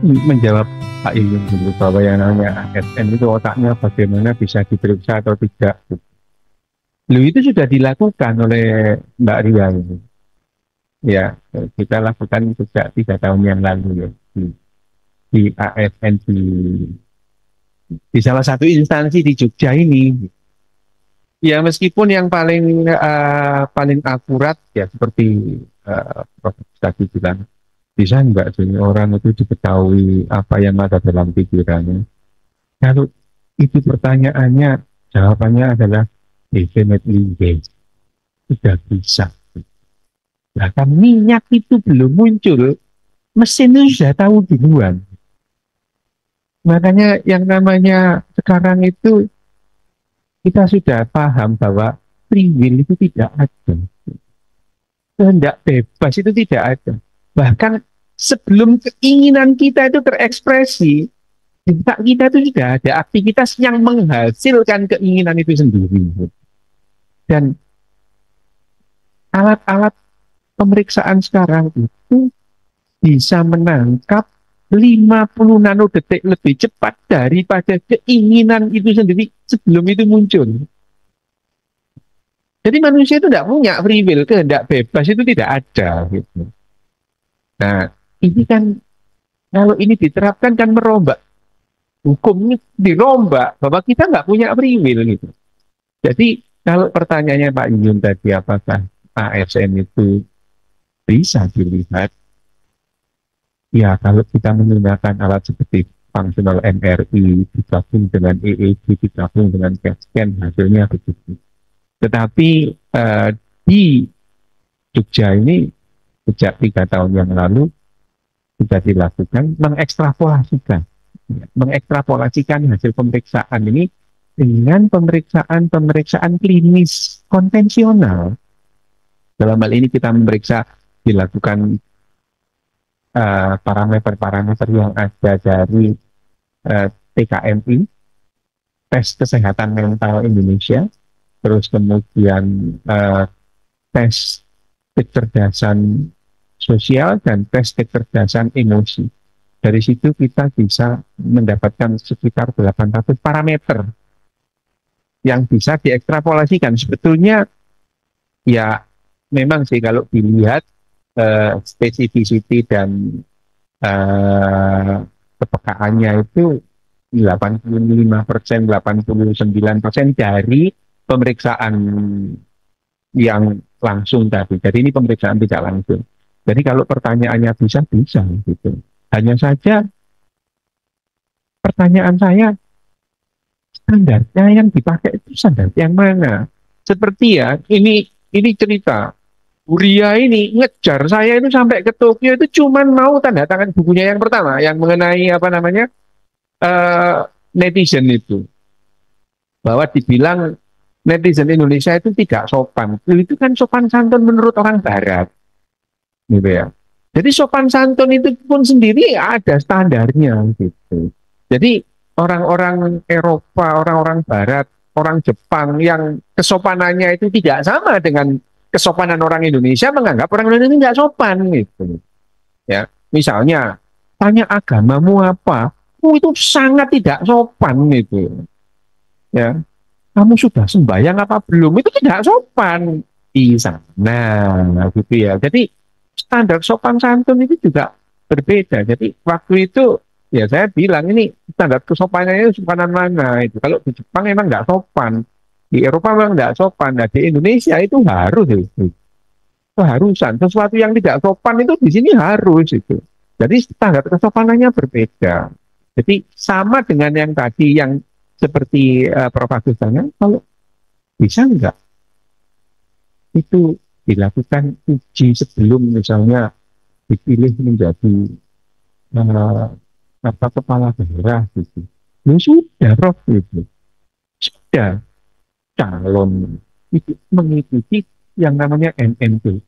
menjawab Pak Iyun dulu bahwa yang namanya ASN itu otaknya bagaimana bisa diperiksa atau tidak. Lu itu sudah dilakukan oleh Mbak Ria ini. Ya, kita lakukan sejak 3 tahun yang lalu ya di ASN di salah satu instansi di Jogja ini. Ya meskipun yang paling akurat ya seperti Prof. tadi bilang, bisa nggak sih orang itu diketahui apa yang ada dalam pikirannya? Kalau itu pertanyaannya, jawabannya adalah definitely yes, tidak bisa. Bahkan minyak itu belum muncul, mesin itu sudah tahu duluan. Makanya yang namanya sekarang itu kita sudah paham bahwa free will itu tidak ada. Kehendak bebas itu tidak ada. Bahkan sebelum keinginan kita itu terekspresi, di otak kita itu sudah ada aktivitas yang menghasilkan keinginan itu sendiri. Dan alat-alat pemeriksaan sekarang itu bisa menangkap 50 nanodetik lebih cepat daripada keinginan itu sendiri sebelum itu muncul. Jadi manusia itu tidak punya free will, kehendak bebas itu tidak ada. Gitu. Nah, ini kan kalau ini diterapkan kan merombak hukumnya, dirombak bahwa kita nggak punya free will gitu. Jadi kalau pertanyaannya Pak Yun tadi apakah ASN itu bisa dilihat? Ya, kalau kita menggunakan alat seperti functional MRI digabung dengan EEG digabung dengan CAT scan hasilnya begitu. Tetapi di Jogja ini sejak 3 tahun yang lalu sudah dilakukan mengekstrapolasikan hasil pemeriksaan ini dengan pemeriksaan klinis konvensional. Dalam hal ini kita memeriksa dilakukan parameter-parameter yang ada dari TKMI, tes kesehatan mental Indonesia, terus kemudian tes kecerdasan sosial dan tes kecerdasan emosi. Dari situ kita bisa mendapatkan sekitar 800 parameter yang bisa diekstrapolasikan. Sebetulnya ya memang sih kalau dilihat specificity dan kepekaannya itu 85%, 89% dari pemeriksaan yang langsung tadi. Jadi ini pemeriksaan tidak langsung. Jadi kalau pertanyaannya bisa gitu. Hanya saja pertanyaan saya, standarnya yang dipakai itu standar yang mana? Seperti ya, ini cerita. Buria ini ngejar saya itu sampai ke Tokyo itu cuman mau tanda tangan bukunya yang pertama yang mengenai apa namanya netizen itu, bahwa dibilang netizen Indonesia itu tidak sopan. Itu kan sopan santun menurut orang Barat, gitu ya. Jadi sopan santun itu pun sendiri ada standarnya gitu. Jadi orang-orang Eropa, orang-orang Barat, orang Jepang yang kesopanannya itu tidak sama dengan kesopanan orang Indonesia, menganggap orang Indonesia tidak sopan gitu. Ya, misalnya tanya agamamu apa, itu sangat tidak sopan itu. Ya, kamu sudah sembahyang apa belum? Itu tidak sopan di sana, gitu ya. Jadi standar sopan santun itu juga berbeda. Jadi waktu itu ya saya bilang ini standar kesopanannya sopanan mana itu. Kalau di Jepang emang nggak sopan. Di Eropa memang tidak sopan, nah di Indonesia itu harus itu. Keharusan, sesuatu yang tidak sopan itu di sini harus itu. Jadi standar kesopanannya berbeda. Jadi sama dengan yang tadi yang seperti Prof. Agus tanya, kalau bisa enggak itu dilakukan uji sebelum misalnya dipilih menjadi kepala daerah gitu. Ya sudah Prof gitu. Sudah calon itu mengikuti yang namanya MMPI.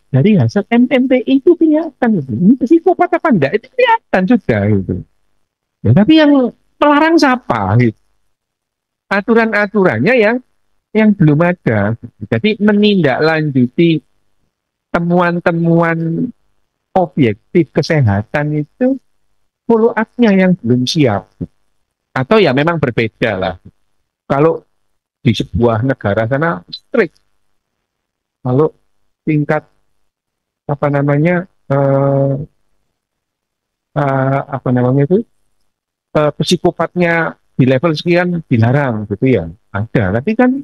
Dari hasil MMPI itu kelihatan gitu. Ini psikopat apa enggak itu kelihatan sudah gitu. Ya, tapi yang melarang siapa gitu. Aturan-aturannya yang belum ada. Jadi menindaklanjuti temuan-temuan objektif kesehatan itu follow up-nya yang belum siap. Atau ya memang berbeda lah. Kalau di sebuah negara sana strict, kalau tingkat apa namanya apa namanya itu psikopatnya di level sekian dilarang gitu ya, ada. Tapi kan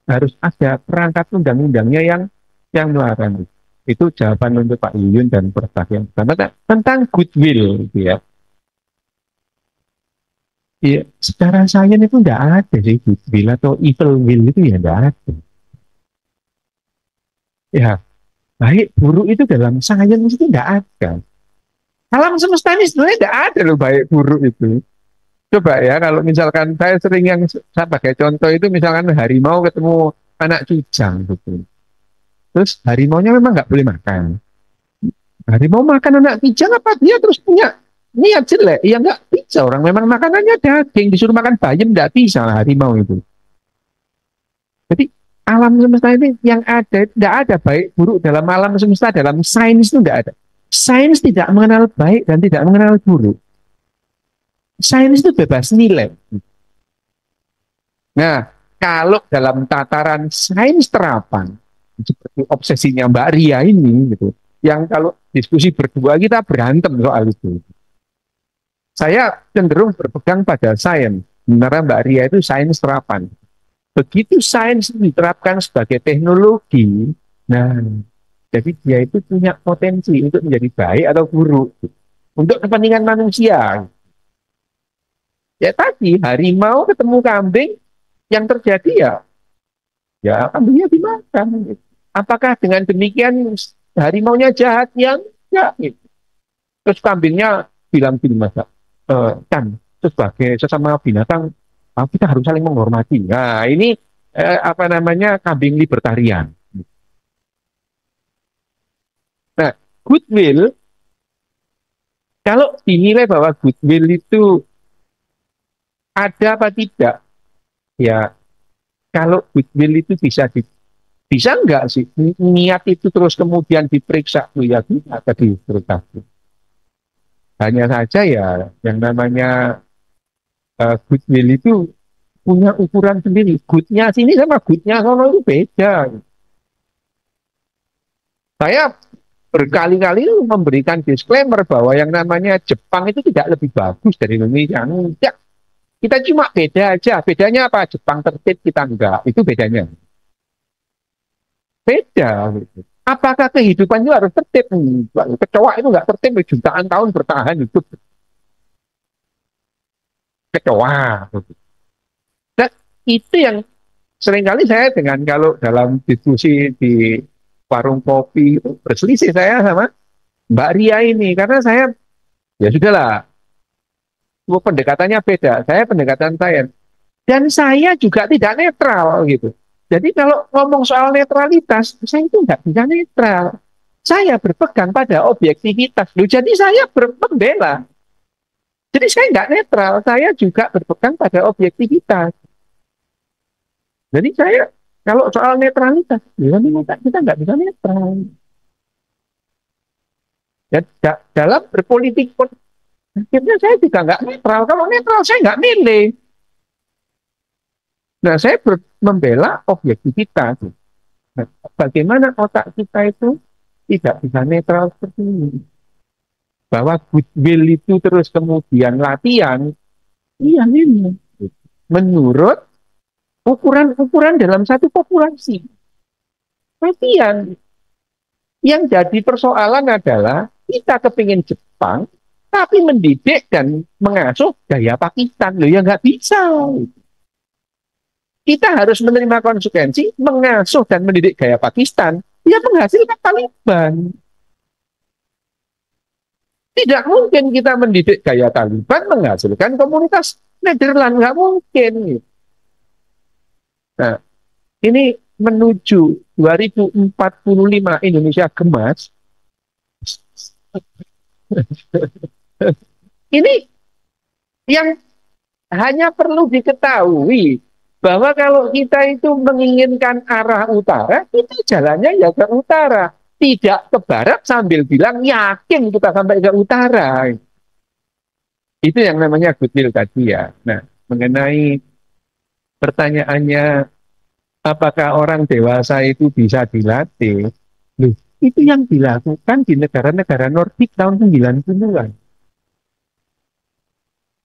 harus ada perangkat undang-undangnya yang melarang. Itu jawaban untuk Pak Yuyun dan Prof. yang pertama tentang goodwill gitu ya. Ya, secara sains itu tidak ada sih goodwill atau evil will itu ya tidak ada. Ya, baik buruk itu dalam sains itu tidak ada. Alam semesta ini sebenarnya tidak ada loh baik buruk itu. Coba ya, kalau misalkan saya sering yang saya pakai contoh itu misalkan harimau ketemu anak cujang gitu. Terus harimaunya memang nggak boleh makan. Harimau makan anak cujang apa dia terus punya niat jelek? Ya nggak bisa, orang memang makanannya daging, disuruh makan bayam nggak bisa harimau itu. Jadi alam semesta ini yang ada, tidak ada baik buruk dalam alam semesta, dalam sains itu tidak ada. Sains tidak mengenal baik dan tidak mengenal buruk. Sains itu bebas nilai. Nah, kalau dalam tataran sains terapan, seperti obsesinya Mbak Ria ini, gitu, yang kalau diskusi berdua kita berantem soal itu. Saya cenderung berpegang pada sains. Sebenarnya Mbak Ria itu sains terapan. Begitu sains diterapkan sebagai teknologi, nah, jadi dia itu punya potensi untuk menjadi baik atau buruk. Untuk kepentingan manusia. Ya tadi, harimau ketemu kambing, yang terjadi ya kambingnya dimakan. Apakah dengan demikian harimaunya jahat? Yang enggak. Gitu. Terus kambingnya bilang gini masa, kan sebagai sesama binatang kita harus saling menghormati. Nah ini apa namanya kambing libertarian. Nah goodwill, kalau dinilai bahwa goodwill itu ada apa tidak, ya kalau goodwill itu bisa enggak sih niat itu terus kemudian diperiksa tuh ya kita tadi terus. Hanya saja ya yang namanya goodwill itu punya ukuran sendiri. Goodnya sini sama goodnya sono itu beda. Saya berkali-kali memberikan disclaimer bahwa yang namanya Jepang itu tidak lebih bagus dari Indonesia. Enggak. Kita cuma beda aja. Bedanya apa? Jepang tertib, kita enggak. Itu bedanya. Beda. Gitu. Apakah kehidupan itu harus tertib? Kecoa itu enggak tertib jutaan tahun bertahan hidup. Kecoa. Nah, itu yang seringkali saya dengan kalau dalam diskusi di warung kopi berselisih saya sama Mbak Ria ini karena saya ya sudahlah pendekatannya beda. Saya pendekatan sains dan saya juga tidak netral gitu. Jadi kalau ngomong soal netralitas, saya itu nggak bisa netral. Saya berpegang pada objektivitas. Loh, jadi saya membela. Jadi saya nggak netral. Saya juga berpegang pada objektivitas. Jadi saya kalau soal netralitas, ya kita nggak bisa netral. Ya, dalam berpolitik pun akhirnya saya juga nggak netral. Kalau netral saya nggak milih. Nah, saya membela objektivitas. Nah, bagaimana otak kita itu tidak bisa netral seperti ini? Bahwa goodwill itu terus kemudian latihan, iya ini. Menurut ukuran-ukuran dalam satu populasi. Latihan. Yang jadi persoalan adalah kita kepingin Jepang, tapi mendidik dan mengasuh gaya Pakistan. Loh ya nggak bisa. Kita harus menerima konsekuensi mengasuh dan mendidik gaya Pakistan, ya menghasilkan Taliban. Tidak mungkin kita mendidik gaya Taliban menghasilkan komunitas Nederland, nggak mungkin. Nah, ini menuju 2045 Indonesia gemas. Ini yang hanya perlu diketahui bahwa kalau kita itu menginginkan arah utara, kita jalannya ya ke utara, tidak ke barat sambil bilang yakin kita sampai ke utara. Itu yang namanya goodwill tadi ya. Nah, mengenai pertanyaannya apakah orang dewasa itu bisa dilatih? Loh, itu yang dilakukan di negara-negara Nordik tahun 90-an.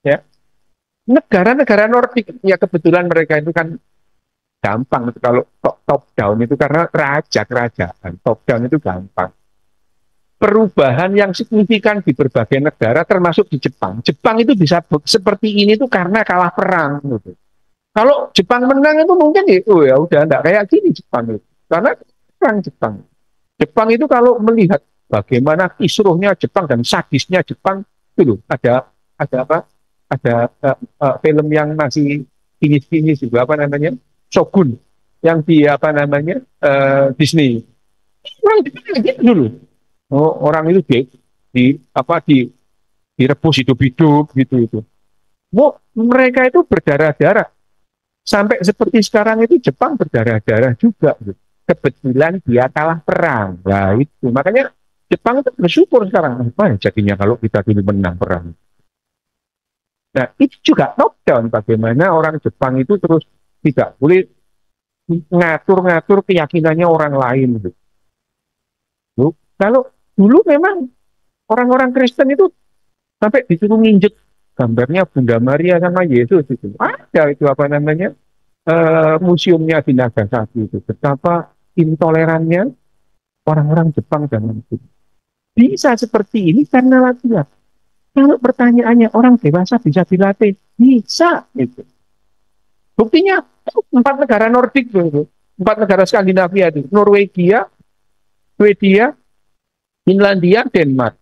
Ya, negara-negara Nordik ya kebetulan mereka itu kan gampang itu kalau top down itu karena kerajaan top down itu gampang. Perubahan yang signifikan di berbagai negara termasuk di Jepang. Jepang itu bisa seperti ini tuh karena kalah perang gitu. Kalau Jepang menang itu mungkin ya, oh ya udah enggak kayak gini Jepang itu. Karena perang Jepang. Jepang itu kalau melihat bagaimana kisruhnya Jepang dan sadisnya Jepang itu loh, ada apa? Ada film yang masih finish juga apa namanya? Shogun yang di apa namanya? Disney. Orang Jepang kayak gitu dulu. Oh, orang itu di apa direbus hidup-hidup gitu itu. Oh, mereka itu berdarah-darah. Sampai seperti sekarang itu Jepang berdarah-darah juga gitu. Kebetulan dia kalah perang. Nah itu makanya Jepang itu bersyukur sekarang. Apa ya jadinya kalau kita dulu menang perang. Nah itu juga top down bagaimana orang Jepang itu terus tidak boleh ngatur-ngatur keyakinannya orang lain. Gitu. Kalau dulu memang orang-orang Kristen itu sampai disuruh nginjek gambarnya Bunda Maria sama Yesus itu. Ada itu apa namanya museumnya di Nagasaki itu. Betapa intolerannya orang-orang Jepang zaman itu. Bisa seperti ini karena latihan. Kalau pertanyaannya orang dewasa bisa dilatih, bisa. Gitu. Buktinya empat negara Nordik itu, empat negara Skandinavia itu, Norwegia, Swedia, Finlandia, Denmark.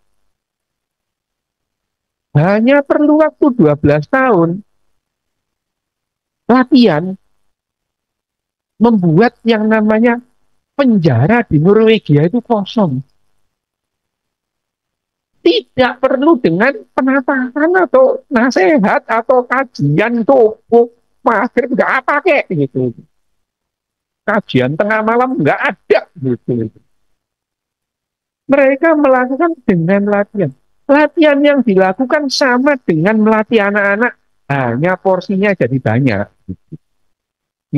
Hanya perlu waktu 12 tahun latihan membuat yang namanya penjara di Norwegia itu kosong. Tidak perlu dengan penataan atau nasihat atau kajian toko maghrib nggak apa kayak gitu. Kajian tengah malam nggak ada gitu. Mereka melakukan dengan latihan. Latihan yang dilakukan sama dengan melatih anak-anak, hanya porsinya jadi banyak.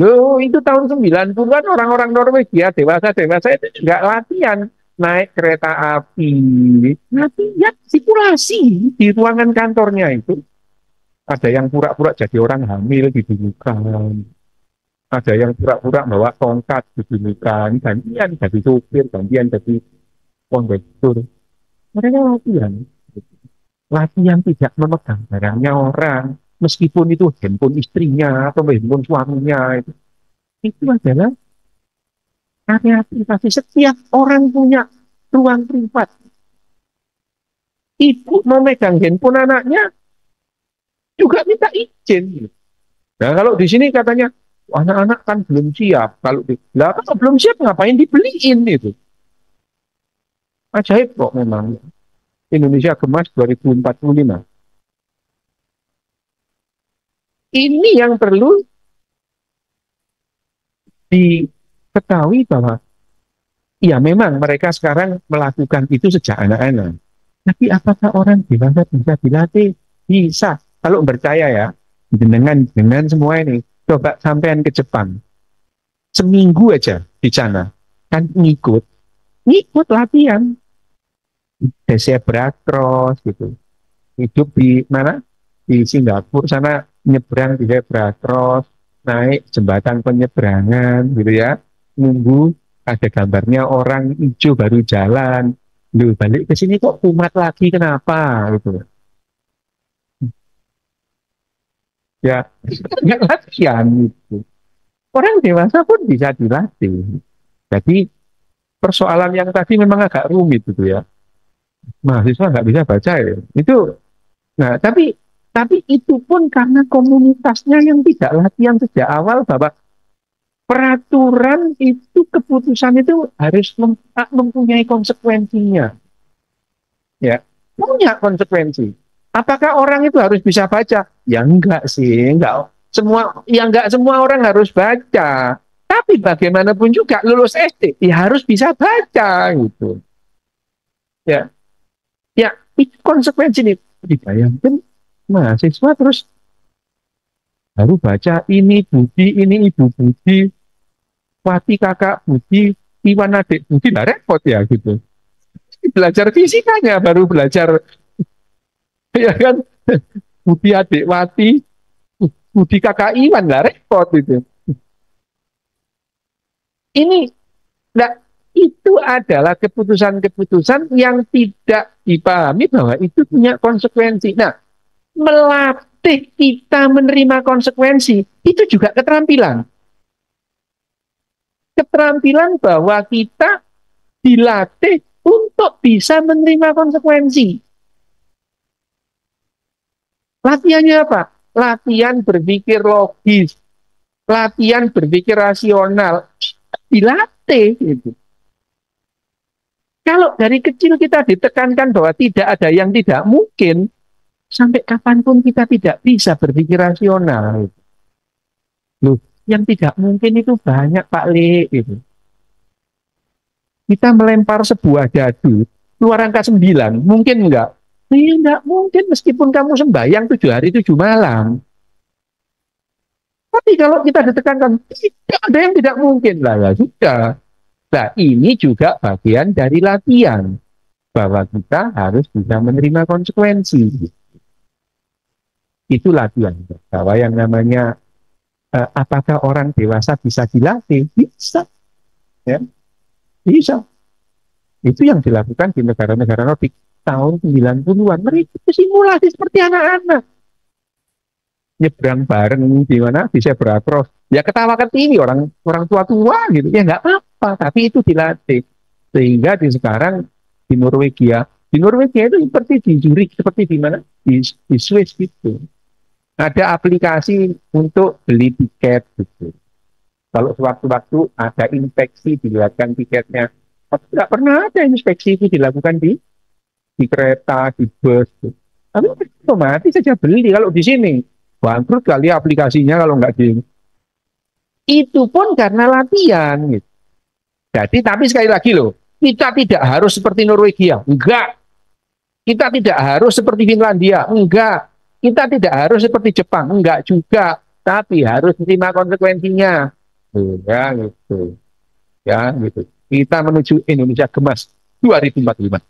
Loh, itu tahun 90-an orang-orang Norwegia dewasa-dewasa itu nggak latihan naik kereta api, latihan simulasi di ruangan kantornya itu. Ada yang pura-pura jadi orang hamil didulukan, ada yang pura-pura bawa tongkat didulukan, gantian jadi supir, gantian jadi kondektur. Mereka latihan, latihan tidak memegang barangnya orang, meskipun itu handphone istrinya atau handphone suaminya itu adalah area privasi. Setiap orang punya ruang privat. Ibu mau megang handphone anaknya juga minta izin. Nah kalau di sini katanya anak-anak kan belum siap. Kalau belum siap ngapain dibeliin itu? Ajaib kok memang. Indonesia Gemas 2045. Ini yang perlu diketahui bahwa ya memang mereka sekarang melakukan itu sejak anak-anak. Tapi apakah orang dewasa bisa dilatih? Bisa. Kalau percaya ya, dengan semua ini, coba sampean ke Jepang. Seminggu aja di sana. Kan ngikut latihan. Di zebra cross gitu. Hidup di mana? Di Singapura sana nyebrang di zebra cross, naik jembatan penyeberangan gitu ya. Nunggu ada gambarnya orang hijau baru jalan. Lu balik ke sini kok kumat lagi kenapa gitu. Ya, nggak latihan gitu. Orang dewasa pun bisa dilatih. Jadi persoalan yang tadi memang agak rumit gitu ya. Mahasiswa nggak bisa baca ya. Itu, nah tapi itu pun karena komunitasnya yang tidak latihan sejak awal bahwa peraturan itu keputusan itu harus mempunyai konsekuensinya. Ya, punya konsekuensi. Apakah orang itu harus bisa baca? Ya enggak sih, enggak. Enggak semua orang harus baca. Tapi bagaimanapun juga lulus SD, ya harus bisa baca gitu. Ya, ya itu konsekuensi nih. Dibayangkan mahasiswa terus baru baca ini ibu Budi, Wati kakak Budi, Iwan adik Budi, nah repot ya gitu. Belajar fisikanya baru belajar ya kan, Budi adik Wati, Budi kakak Iwan, lah repot itu. Ini nah, itu adalah keputusan-keputusan yang tidak dipahami bahwa itu punya konsekuensi. Nah, melatih kita menerima konsekuensi itu juga keterampilan. Keterampilan bahwa kita dilatih untuk bisa menerima konsekuensi. Latihannya apa? Latihan berpikir logis, latihan berpikir rasional, dilatih gitu. Kalau dari kecil kita ditekankan bahwa tidak ada yang tidak mungkin, sampai kapanpun kita tidak bisa berpikir rasional. Loh, yang tidak mungkin itu banyak Pak Le. Gitu. Kita melempar sebuah dadu, keluar angka 9, mungkin enggak? Iya, enggak mungkin meskipun kamu sembahyang 7 hari 7 malam. Tapi kalau kita ditekankan, tidak ada yang tidak mungkin. Lah, ya sudah. Nah, ini juga bagian dari latihan. Bahwa kita harus bisa menerima konsekuensi. Itu latihan. Bahwa yang namanya apakah orang dewasa bisa dilatih? Bisa. Ya, bisa. Itu yang dilakukan di negara-negara Nordik tahun 90-an. Mereka itu simulasi seperti anak-anak. Nyebrang bareng di mana di zebra cross. Ya ketawa ketiwi orang orang tua-tua gitu. Ya nggak apa-apa, tapi itu dilatih. Sehingga di sekarang di Norwegia itu seperti di Zurich, seperti di mana? Di Swiss gitu. Ada aplikasi untuk beli tiket gitu. Kalau sewaktu-waktu ada inspeksi dilihatkan tiketnya. Tapi nggak pernah ada inspeksi itu dilakukan di kereta, di bus. Gitu. Tapi otomatis saja beli. Kalau di sini bangkrut kali aplikasinya kalau nggak di. Itu pun karena latihan. Gitu. Jadi tapi sekali lagi loh, kita tidak harus seperti Norwegia. Enggak. Kita tidak harus seperti Finlandia. Enggak. Kita tidak harus seperti Jepang. Enggak juga. Tapi harus menerima konsekuensinya. Ya gitu. Ya gitu. Kita menuju Indonesia Gemas 2045.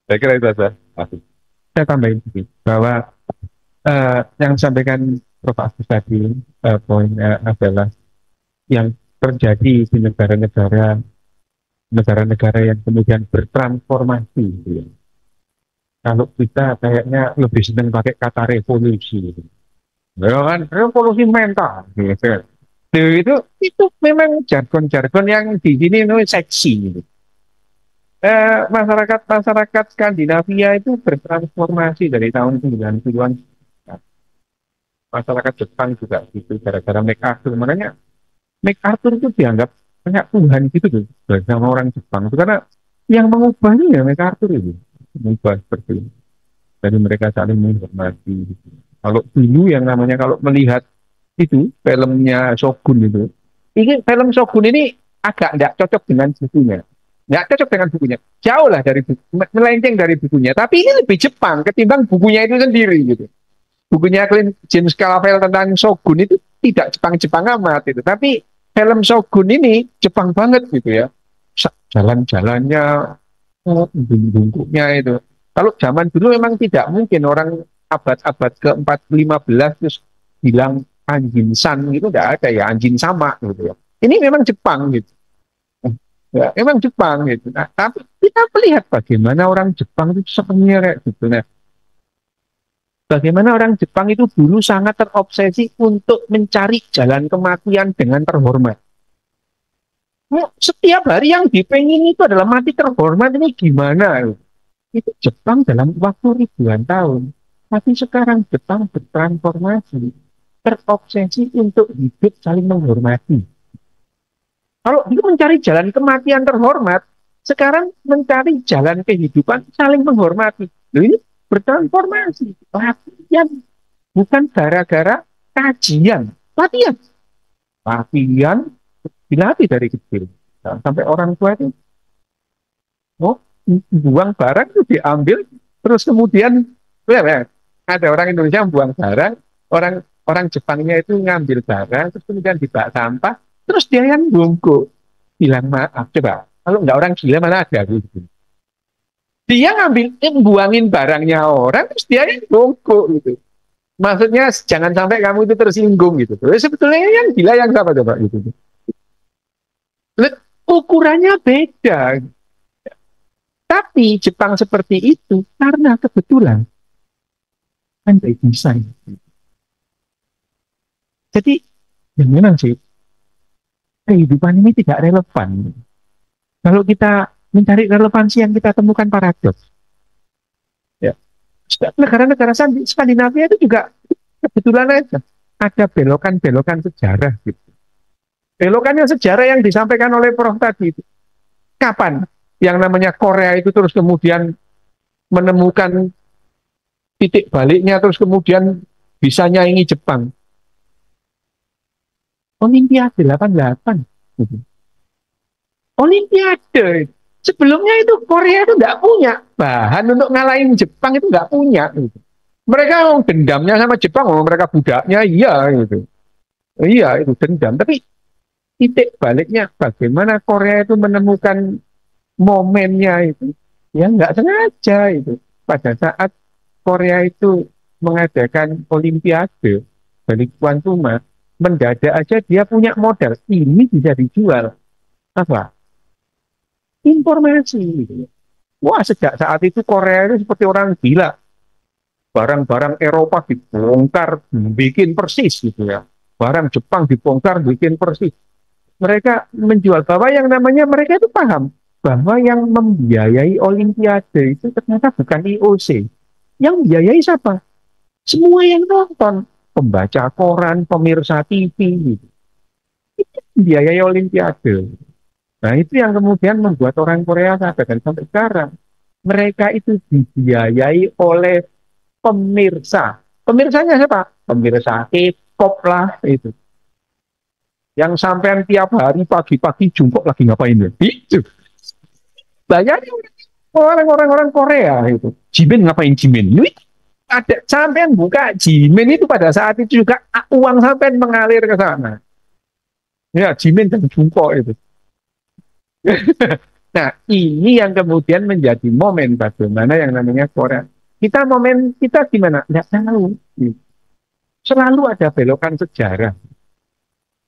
Saya kira itu saja. Saya tambahin sedikit bahwa yang disampaikan Prof. Agus tadi poinnya adalah yang terjadi di negara-negara yang kemudian bertransformasi. Gitu ya. Kalau kita kayaknya lebih senang pakai kata revolusi. Gitu. Ya kan, revolusi mental. Gitu. Itu memang jargon-jargon yang di sini seksi. Gitu. Masyarakat Skandinavia itu bertransformasi dari tahun 90-an. Masyarakat Jepang juga gitu, gara-gara MacArthur. Makanya MacArthur itu dianggap kayak Tuhan gitu tuh, sama orang Jepang. Itu karena yang mengubahnya ya MacArthur itu. Mengubah seperti itu. Jadi mereka saling menghormati. Gitu. Kalau dulu yang namanya, kalau melihat itu, filmnya Shogun itu, ini film Shogun ini agak tidak cocok dengan bukunya. Nggak cocok dengan bukunya. Jauh lah dari buku, melenceng dari bukunya. Tapi ini lebih Jepang ketimbang bukunya itu sendiri gitu. Bukunya James Clavell tentang Shogun itu tidak Jepang-Jepang amat itu. Tapi film Shogun ini Jepang banget gitu ya. Jalan-jalannya, bungkuknya itu. Kalau zaman dulu memang tidak mungkin orang abad-abad ke-4-15 terus bilang anjing san gitu, tidak ada ya, anjing sama gitu ya. Ini memang Jepang gitu. Ya, memang Jepang gitu. Nah, tapi kita melihat bagaimana orang Jepang itu sebenarnya kayak gitu. Nah, bagaimana orang Jepang itu dulu sangat terobsesi untuk mencari jalan kematian dengan terhormat. Setiap hari yang dipengin itu adalah mati terhormat, ini gimana? Itu Jepang dalam waktu ribuan tahun. Tapi sekarang Jepang bertransformasi, terobsesi untuk hidup saling menghormati. Kalau dia mencari jalan kematian terhormat, sekarang mencari jalan kehidupan saling menghormati. Loh, ini bertransformasi. Latihan. Bukan gara-gara kajian. Latihan. Latihan dilatih dari kecil. Nah, sampai orang tua itu, oh, buang barang itu diambil, terus kemudian, ya, Ada orang Indonesia yang buang barang, orang orang Jepangnya itu ngambil barang, terus kemudian dibak sampah, terus dia yang bungkuk, bilang maaf. Coba, kalau nggak orang gila mana ada gitu. Dia ngambil, buangin barangnya orang, terus dia yang bungkuk gitu. Maksudnya jangan sampai kamu itu tersinggung gitu. Sebetulnya yang gila yang siapa coba gitu. Ukurannya beda. Tapi Jepang seperti itu karena kebetulan pandai desain. Jadi yang memang sih kehidupan ini tidak relevan. Kalau kita mencari relevansi yang kita temukan paradoks. Ya. Negara-negara Skandinavia itu juga kebetulan aja ada belokan-belokan sejarah gitu. Belokannya sejarah yang disampaikan oleh Prof tadi itu. Kapan yang namanya Korea itu terus kemudian menemukan titik baliknya terus kemudian bisa nyaingi Jepang. Olimpiade 88. Olimpiade. Sebelumnya itu Korea itu nggak punya bahan untuk ngalahin Jepang itu nggak punya. Gitu. Mereka dendamnya sama Jepang, mereka budaknya iya gitu. Iya itu dendam. Tapi titik baliknya bagaimana Korea itu menemukan momennya itu, ya nggak sengaja itu. Pada saat Korea itu mengadakan Olimpiade balik tuan rumah, mendadak aja dia punya modal. Ini bisa dijual apa? Informasi. Gitu. Wah, sejak saat itu Korea itu seperti orang gila. Barang-barang Eropa dibongkar, bikin persis gitu ya. Barang Jepang dibongkar, bikin persis. Mereka menjual bahwa yang namanya mereka itu paham bahwa yang membiayai Olimpiade itu ternyata bukan IOC. Yang biayai siapa? Semua yang nonton. Pembaca koran, pemirsa TV gitu. Itu biayai Olimpiade. Nah itu yang kemudian membuat orang Korea sadar dan sampai sekarang mereka itu dibiayai oleh pemirsa. Pemirsanya siapa? Pemirsa K-pop lah itu. Yang sampean tiap hari pagi-pagi jungkok lagi ngapain ya? Itu. Bayangin orang-orang Korea itu. Jimin ngapain Jimin? Ini ada sampean buka Jimin itu pada saat itu juga uang sampean mengalir ke sana. Ya Jimin dan jungkok itu. Nah, ini yang kemudian menjadi momen bagaimana yang namanya Korea. Kita gimana? Tidak tahu. Selalu ada belokan sejarah.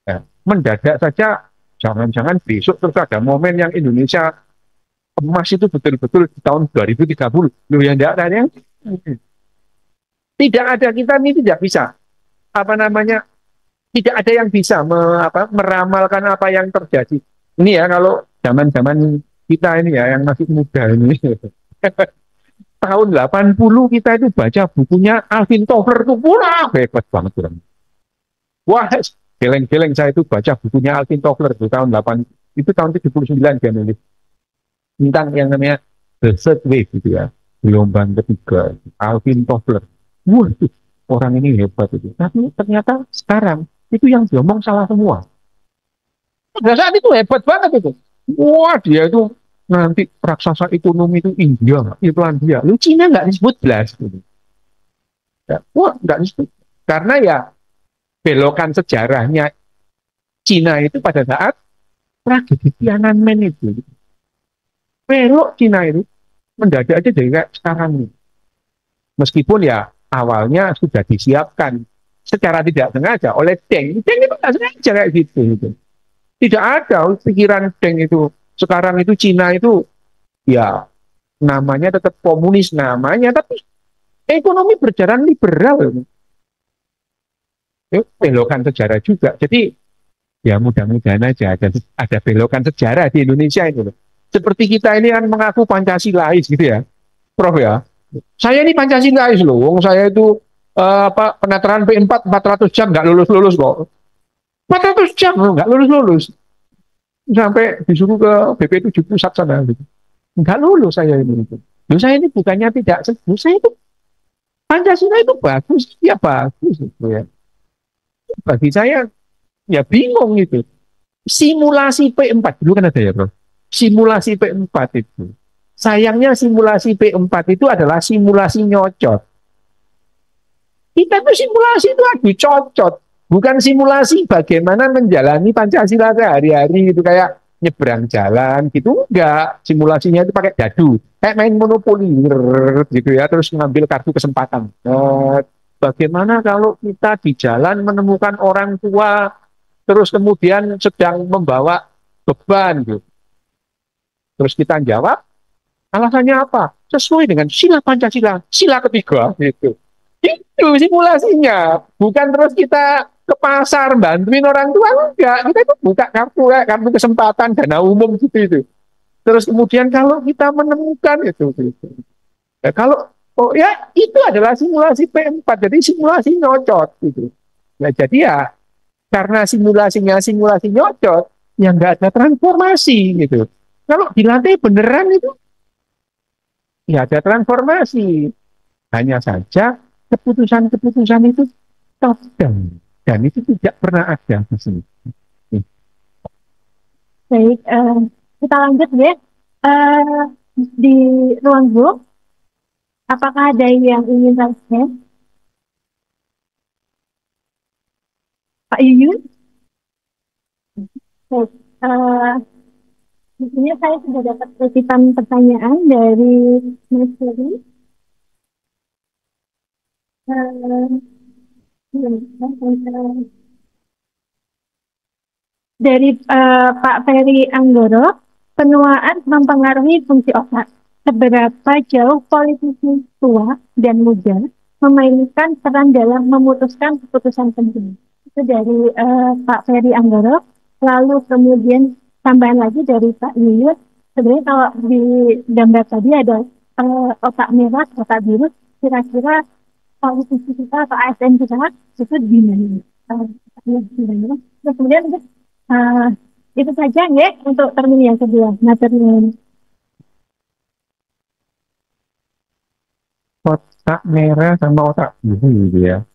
Ya, mendadak saja, jangan-jangan besok terus ada momen yang Indonesia emas itu betul-betul di tahun 2030. Loh ya tidak ada yang tidak ada, kita ini tidak bisa apa namanya, tidak ada yang bisa meramalkan apa yang terjadi. Ini ya kalau zaman-zaman kita ini ya yang masih muda ini. Tahun 80 kita itu baca bukunya Alvin Toffler itu wah hebat banget orang. Wah, geleng-geleng saya itu baca bukunya Alvin Toffler itu tahun 8 itu tahun 79 dia nulis tentang yang namanya The Third Wave gitu ya. Gelombang ketiga Alvin Toffler. Wah, orang ini hebat itu. Tapi ternyata sekarang itu yang diomong salah semua. Pada saat itu hebat banget itu. Wah, dia itu nanti raksasa ekonomi itu India, Irlandia. Lu Cina nggak disebut belas. Gitu. Ya, wah, nggak disebut. Karena ya belokan sejarahnya Cina itu pada saat tragedi Tiananmen itu. Belok Cina itu mendadak aja jadi kayak sekarang ini. Meskipun ya awalnya sudah disiapkan secara tidak sengaja oleh Deng. Deng itu nggak sengaja kayak gitu. Tidak ada pikiran Deng itu. Sekarang itu Cina itu ya namanya tetap komunis namanya, tapi ekonomi berjalan liberal. Itu belokan sejarah juga. Jadi ya mudah-mudahan aja ada belokan sejarah di Indonesia itu. Seperti kita ini kan mengaku Pancasilais gitu ya, Prof ya. Saya ini Pancasilais loh. Wong saya itu penataran P4 400 jam nggak lulus kok. 400 jam nggak lulus. Sampai disuruh ke BP7 pusat sana gitu. Nggak lulus saya ini. Loh, saya ini bukannya tidak sembuh, saya itu Pancasila itu bagus, ya bagus gitu ya. Bagi saya ya bingung gitu. Simulasi P4 dulu kan ada ya, Bro. Simulasi P4 itu. Sayangnya simulasi P4 itu adalah simulasi nyocot. Kita tuh simulasi itu lagi cocok, bukan simulasi bagaimana menjalani Pancasila sehari-hari gitu kayak nyebrang jalan gitu enggak. Simulasinya itu pakai dadu, kayak main monopoli gitu ya, terus mengambil kartu kesempatan. Bagaimana kalau kita di jalan menemukan orang tua terus kemudian sedang membawa beban gitu. Terus kita jawab, alasannya apa? Sesuai dengan sila Pancasila, sila ketiga gitu. Itu simulasinya. Bukan terus kita ke pasar bantuin orang tua, enggak. Kita itu buka kartu kartu kesempatan dana umum gitu itu. Terus kemudian kalau kita menemukan itu gitu. Ya, kalau oh ya itu adalah simulasi P4. Jadi simulasi nyocot gitu. Nah, jadi ya karena simulasinya simulasi nyocot, ya nggak ada transformasi gitu. Kalau dilatih beneran itu ya ada transformasi. Hanya saja keputusan-keputusan itu top down dan itu tidak pernah ada di sini. Baik, kita lanjut ya. Eh, di ruang grup, apakah ada yang ingin raise? Pak Yuyun? Baik, di sini saya sudah dapat titipan pertanyaan dari Mas Ferry. Dari Pak Ferry Anggoro, penuaan mempengaruhi fungsi otak. Seberapa jauh politisi tua dan muda memainkan peran dalam memutuskan keputusan penting. Itu dari Pak Ferry Anggoro. Lalu kemudian tambahan lagi dari Pak Yuyut. Sebenarnya kalau di gambar tadi ada otak merah, otak biru. Kira-kira politisi kita atau ASN kita itu gimana? Gimana? Terus kemudian Uh, itu saja ya untuk termin yang kedua, materi. Otak merah sama otak biru gitu ya.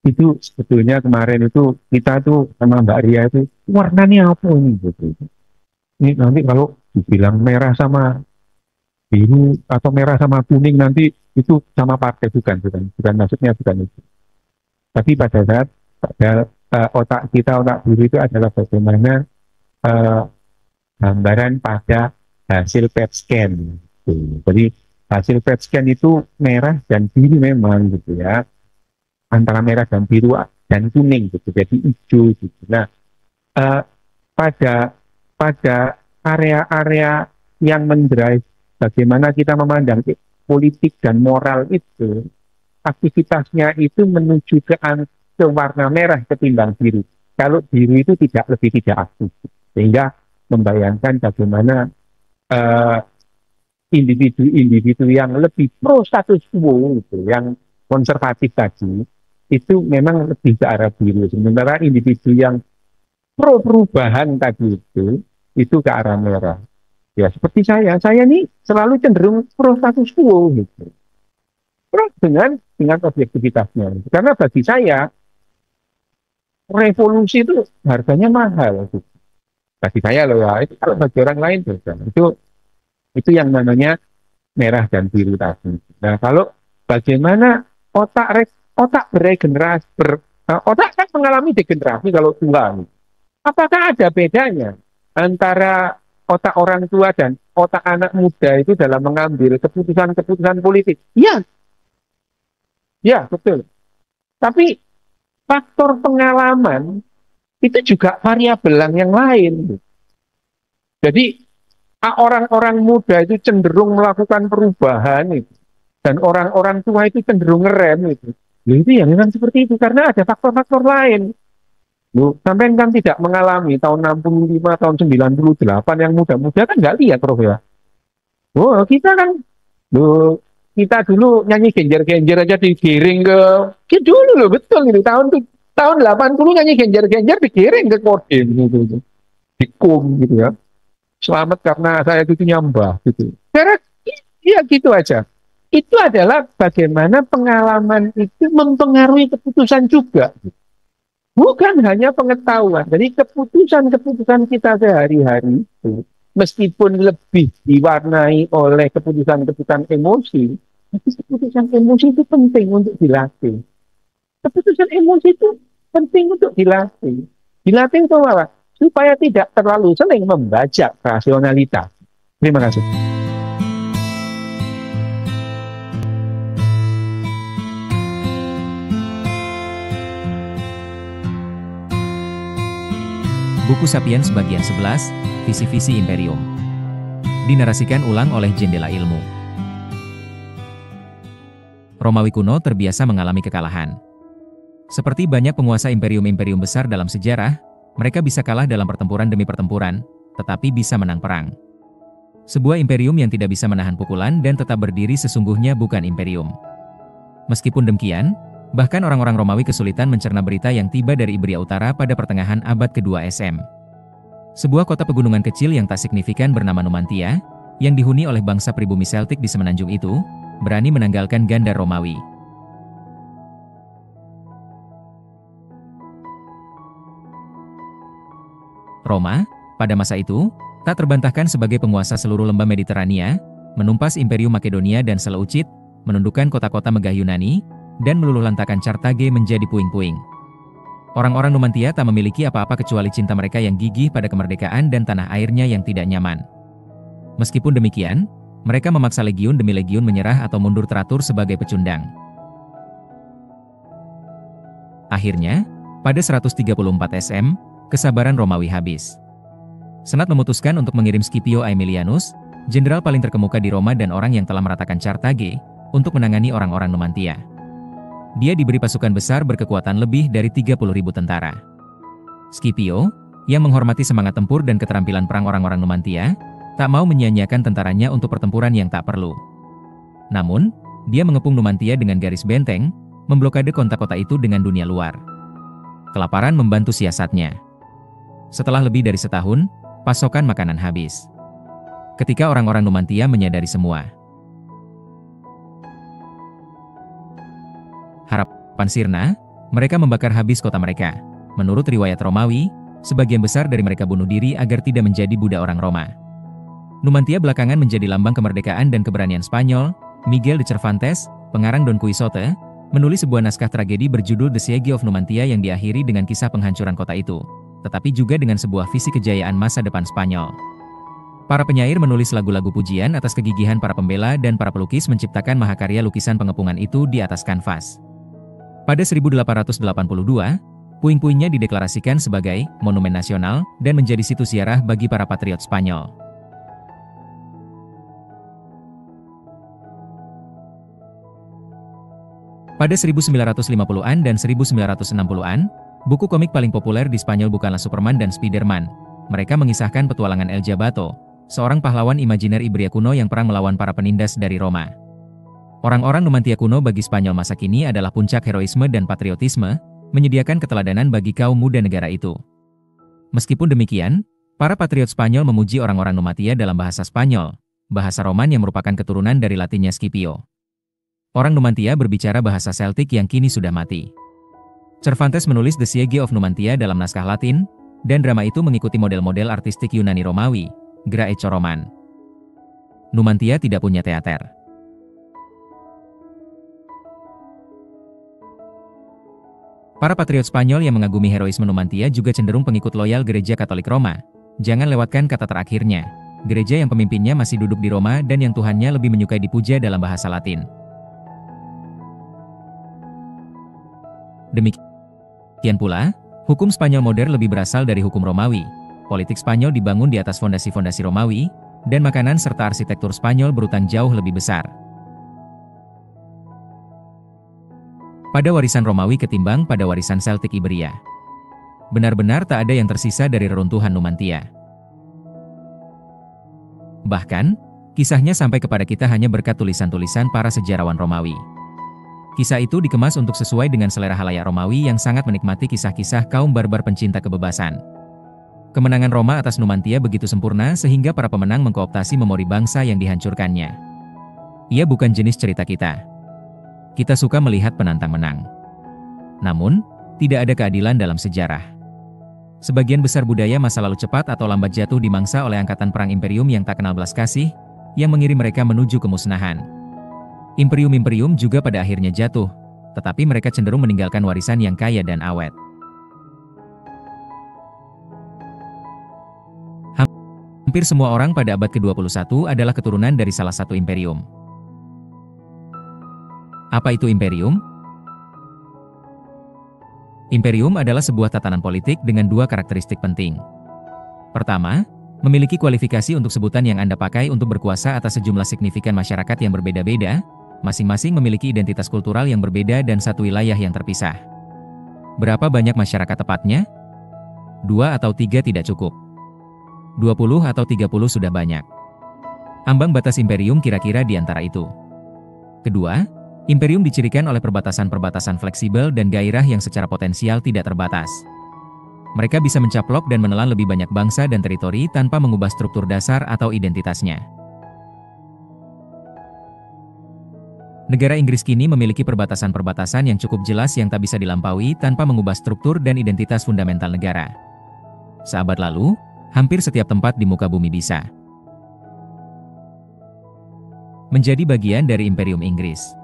Itu sebetulnya kemarin itu kita tuh sama Mbak Ria itu warnanya apa ini gitu. Ini nanti kalau dibilang merah sama biru atau merah sama kuning nanti itu sama partai bukan maksudnya bukan itu. Tapi pada saat pada otak kita otak biru itu adalah bagaimana uh, gambaran pada hasil PET scan. Gitu. Jadi hasil PET scan itu merah dan biru memang gitu ya, antara merah dan biru dan kuning gitu, jadi hijau gitu. Nah, uh, pada pada area-area yang mendrive bagaimana kita memandang politik dan moral itu, aktivitasnya itu menuju ke warna merah ketimbang biru. Kalau biru itu lebih tidak aktif, sehingga membayangkan bagaimana uh, individu-individu yang lebih pro status quo, gitu, yang konservatif tadi, itu memang lebih ke arah biru. Sementara individu yang pro perubahan tadi itu ke arah merah. Ya seperti saya nih selalu cenderung pro status quo gitu. Terus dengan objektivitasnya. Karena bagi saya revolusi itu harganya mahal. Gitu. Bagi saya loh ya, itu kalau bagi orang lain beda. Itu yang namanya merah dan biru tadi. Nah, kalau bagaimana otak beregenerasi otak kan mengalami degenerasi kalau tua. Apakah ada bedanya antara otak orang tua dan otak anak muda itu dalam mengambil keputusan-keputusan politik? Ya, ya betul. Tapi faktor pengalaman itu juga variabel yang lain. Jadi orang-orang muda itu cenderung melakukan perubahan itu, dan orang-orang tua itu cenderung ngerem itu. Ya, itu ya memang seperti itu karena ada faktor-faktor lain. Loh, sampai kan tidak mengalami tahun 65, tahun 98 yang muda-muda kan nggak lihat Prof ya. Oh, kita kan loh, kita dulu nyanyi genjer-genjer aja digiring ke dulu loh betul gitu tahun 80 nyanyi genjer-genjer digiring ke Kodim gitu. Di kum gitu ya. Selamat karena saya cucunya Mbah gitu. Karena iya gitu aja. Itu adalah bagaimana pengalaman itu mempengaruhi keputusan juga. Bukan hanya pengetahuan. Jadi keputusan-keputusan kita sehari-hari itu, meskipun lebih diwarnai oleh keputusan-keputusan emosi, tapi keputusan emosi itu penting untuk dilatih. Keputusan emosi itu penting untuk dilatih. Dilatih itu apa? Supaya tidak terlalu sering membajak rasionalitas. Terima kasih. Buku Sapiens bagian 11, Visi-Visi Imperium. Dinarasikan ulang oleh Jendela Ilmu. Romawi kuno terbiasa mengalami kekalahan. Seperti banyak penguasa imperium-imperium besar dalam sejarah, mereka bisa kalah dalam pertempuran demi pertempuran, tetapi bisa menang perang. Sebuah imperium yang tidak bisa menahan pukulan dan tetap berdiri sesungguhnya bukan imperium. Meskipun demikian, bahkan orang-orang Romawi kesulitan mencerna berita yang tiba dari Ibria Utara pada pertengahan abad kedua SM. Sebuah kota pegunungan kecil yang tak signifikan bernama Numantia, yang dihuni oleh bangsa pribumi Celtic di semenanjung itu, berani menanggalkan ganda Romawi. Roma, pada masa itu, tak terbantahkan sebagai penguasa seluruh lembah Mediterania, menumpas Imperium Makedonia dan Seleucid, menundukkan kota-kota megah Yunani, dan meluluhlantakkan Carthage menjadi puing-puing. Orang-orang Numantia tak memiliki apa-apa kecuali cinta mereka yang gigih pada kemerdekaan dan tanah airnya yang tidak nyaman. Meskipun demikian, mereka memaksa legiun demi legiun menyerah atau mundur teratur sebagai pecundang. Akhirnya, pada 134 SM, kesabaran Romawi habis. Senat memutuskan untuk mengirim Scipio Aemilianus, jenderal paling terkemuka di Roma dan orang yang telah meratakan Carthage, untuk menangani orang-orang Numantia. Dia diberi pasukan besar berkekuatan lebih dari 30.000 tentara. Scipio, yang menghormati semangat tempur dan keterampilan perang orang-orang Numantia, tak mau menyia-nyiakan tentaranya untuk pertempuran yang tak perlu. Namun, dia mengepung Numantia dengan garis benteng, memblokade kota-kota itu dengan dunia luar. Kelaparan membantu siasatnya. Setelah lebih dari setahun, pasokan makanan habis. Ketika orang-orang Numantia menyadari semua harapan sirna, mereka membakar habis kota mereka. Menurut riwayat Romawi, sebagian besar dari mereka bunuh diri agar tidak menjadi budak orang Roma. Numantia belakangan menjadi lambang kemerdekaan dan keberanian Spanyol. Miguel de Cervantes, pengarang Don Quixote, menulis sebuah naskah tragedi berjudul The Siege of Numantia yang diakhiri dengan kisah penghancuran kota itu, tetapi juga dengan sebuah visi kejayaan masa depan Spanyol. Para penyair menulis lagu-lagu pujian atas kegigihan para pembela dan para pelukis menciptakan mahakarya lukisan pengepungan itu di atas kanvas. Pada 1882, puing-puingnya dideklarasikan sebagai monumen nasional dan menjadi situs ziarah bagi para patriot Spanyol. Pada 1950-an dan 1960-an, buku komik paling populer di Spanyol bukanlah Superman dan Spiderman. Mereka mengisahkan petualangan El Jabato, seorang pahlawan imajiner Ibria kuno yang perang melawan para penindas dari Roma. Orang-orang Numantia kuno bagi Spanyol masa kini adalah puncak heroisme dan patriotisme, menyediakan keteladanan bagi kaum muda negara itu. Meskipun demikian, para patriot Spanyol memuji orang-orang Numantia dalam bahasa Spanyol, bahasa Roman yang merupakan keturunan dari Latinnya Scipio. Orang Numantia berbicara bahasa Celtic yang kini sudah mati. Cervantes menulis The Siege of Numantia dalam naskah Latin, dan drama itu mengikuti model-model artistik Yunani Romawi, Graeco Roman. Numantia tidak punya teater. Para patriot Spanyol yang mengagumi heroisme Numantia juga cenderung pengikut loyal Gereja Katolik Roma. Jangan lewatkan kata terakhirnya. Gereja yang pemimpinnya masih duduk di Roma dan yang Tuhannya lebih menyukai dipuja dalam bahasa Latin. Demikian pula, hukum Spanyol modern lebih berasal dari hukum Romawi. Politik Spanyol dibangun di atas fondasi-fondasi Romawi, dan makanan serta arsitektur Spanyol berutang jauh lebih besar pada warisan Romawi ketimbang pada warisan Celtic Iberia. Benar-benar tak ada yang tersisa dari reruntuhan Numantia. Bahkan, kisahnya sampai kepada kita hanya berkat tulisan-tulisan para sejarawan Romawi. Kisah itu dikemas untuk sesuai dengan selera halayak Romawi yang sangat menikmati kisah-kisah kaum barbar pencinta kebebasan. Kemenangan Roma atas Numantia begitu sempurna sehingga para pemenang mengkooptasi memori bangsa yang dihancurkannya. Ia bukan jenis cerita kita. Kita suka melihat penantang menang. Namun, tidak ada keadilan dalam sejarah. Sebagian besar budaya masa lalu cepat atau lambat jatuh dimangsa oleh angkatan perang imperium yang tak kenal belas kasih, yang mengirim mereka menuju kemusnahan. Imperium-imperium juga pada akhirnya jatuh, tetapi mereka cenderung meninggalkan warisan yang kaya dan awet. Hampir semua orang pada abad ke-21 adalah keturunan dari salah satu imperium. Apa itu imperium? Imperium adalah sebuah tatanan politik dengan dua karakteristik penting. Pertama, memiliki kualifikasi untuk sebutan yang Anda pakai untuk berkuasa atas sejumlah signifikan masyarakat yang berbeda-beda, masing-masing memiliki identitas kultural yang berbeda dan satu wilayah yang terpisah. Berapa banyak masyarakat tepatnya? 2 atau 3 tidak cukup. 20 atau 30 sudah banyak. Ambang batas imperium kira-kira di antara itu. Kedua, imperium dicirikan oleh perbatasan-perbatasan fleksibel dan gairah yang secara potensial tidak terbatas. Mereka bisa mencaplok dan menelan lebih banyak bangsa dan teritori tanpa mengubah struktur dasar atau identitasnya. Negara Inggris kini memiliki perbatasan-perbatasan yang cukup jelas yang tak bisa dilampaui tanpa mengubah struktur dan identitas fundamental negara. Seabad lalu, hampir setiap tempat di muka bumi bisa menjadi bagian dari Imperium Inggris.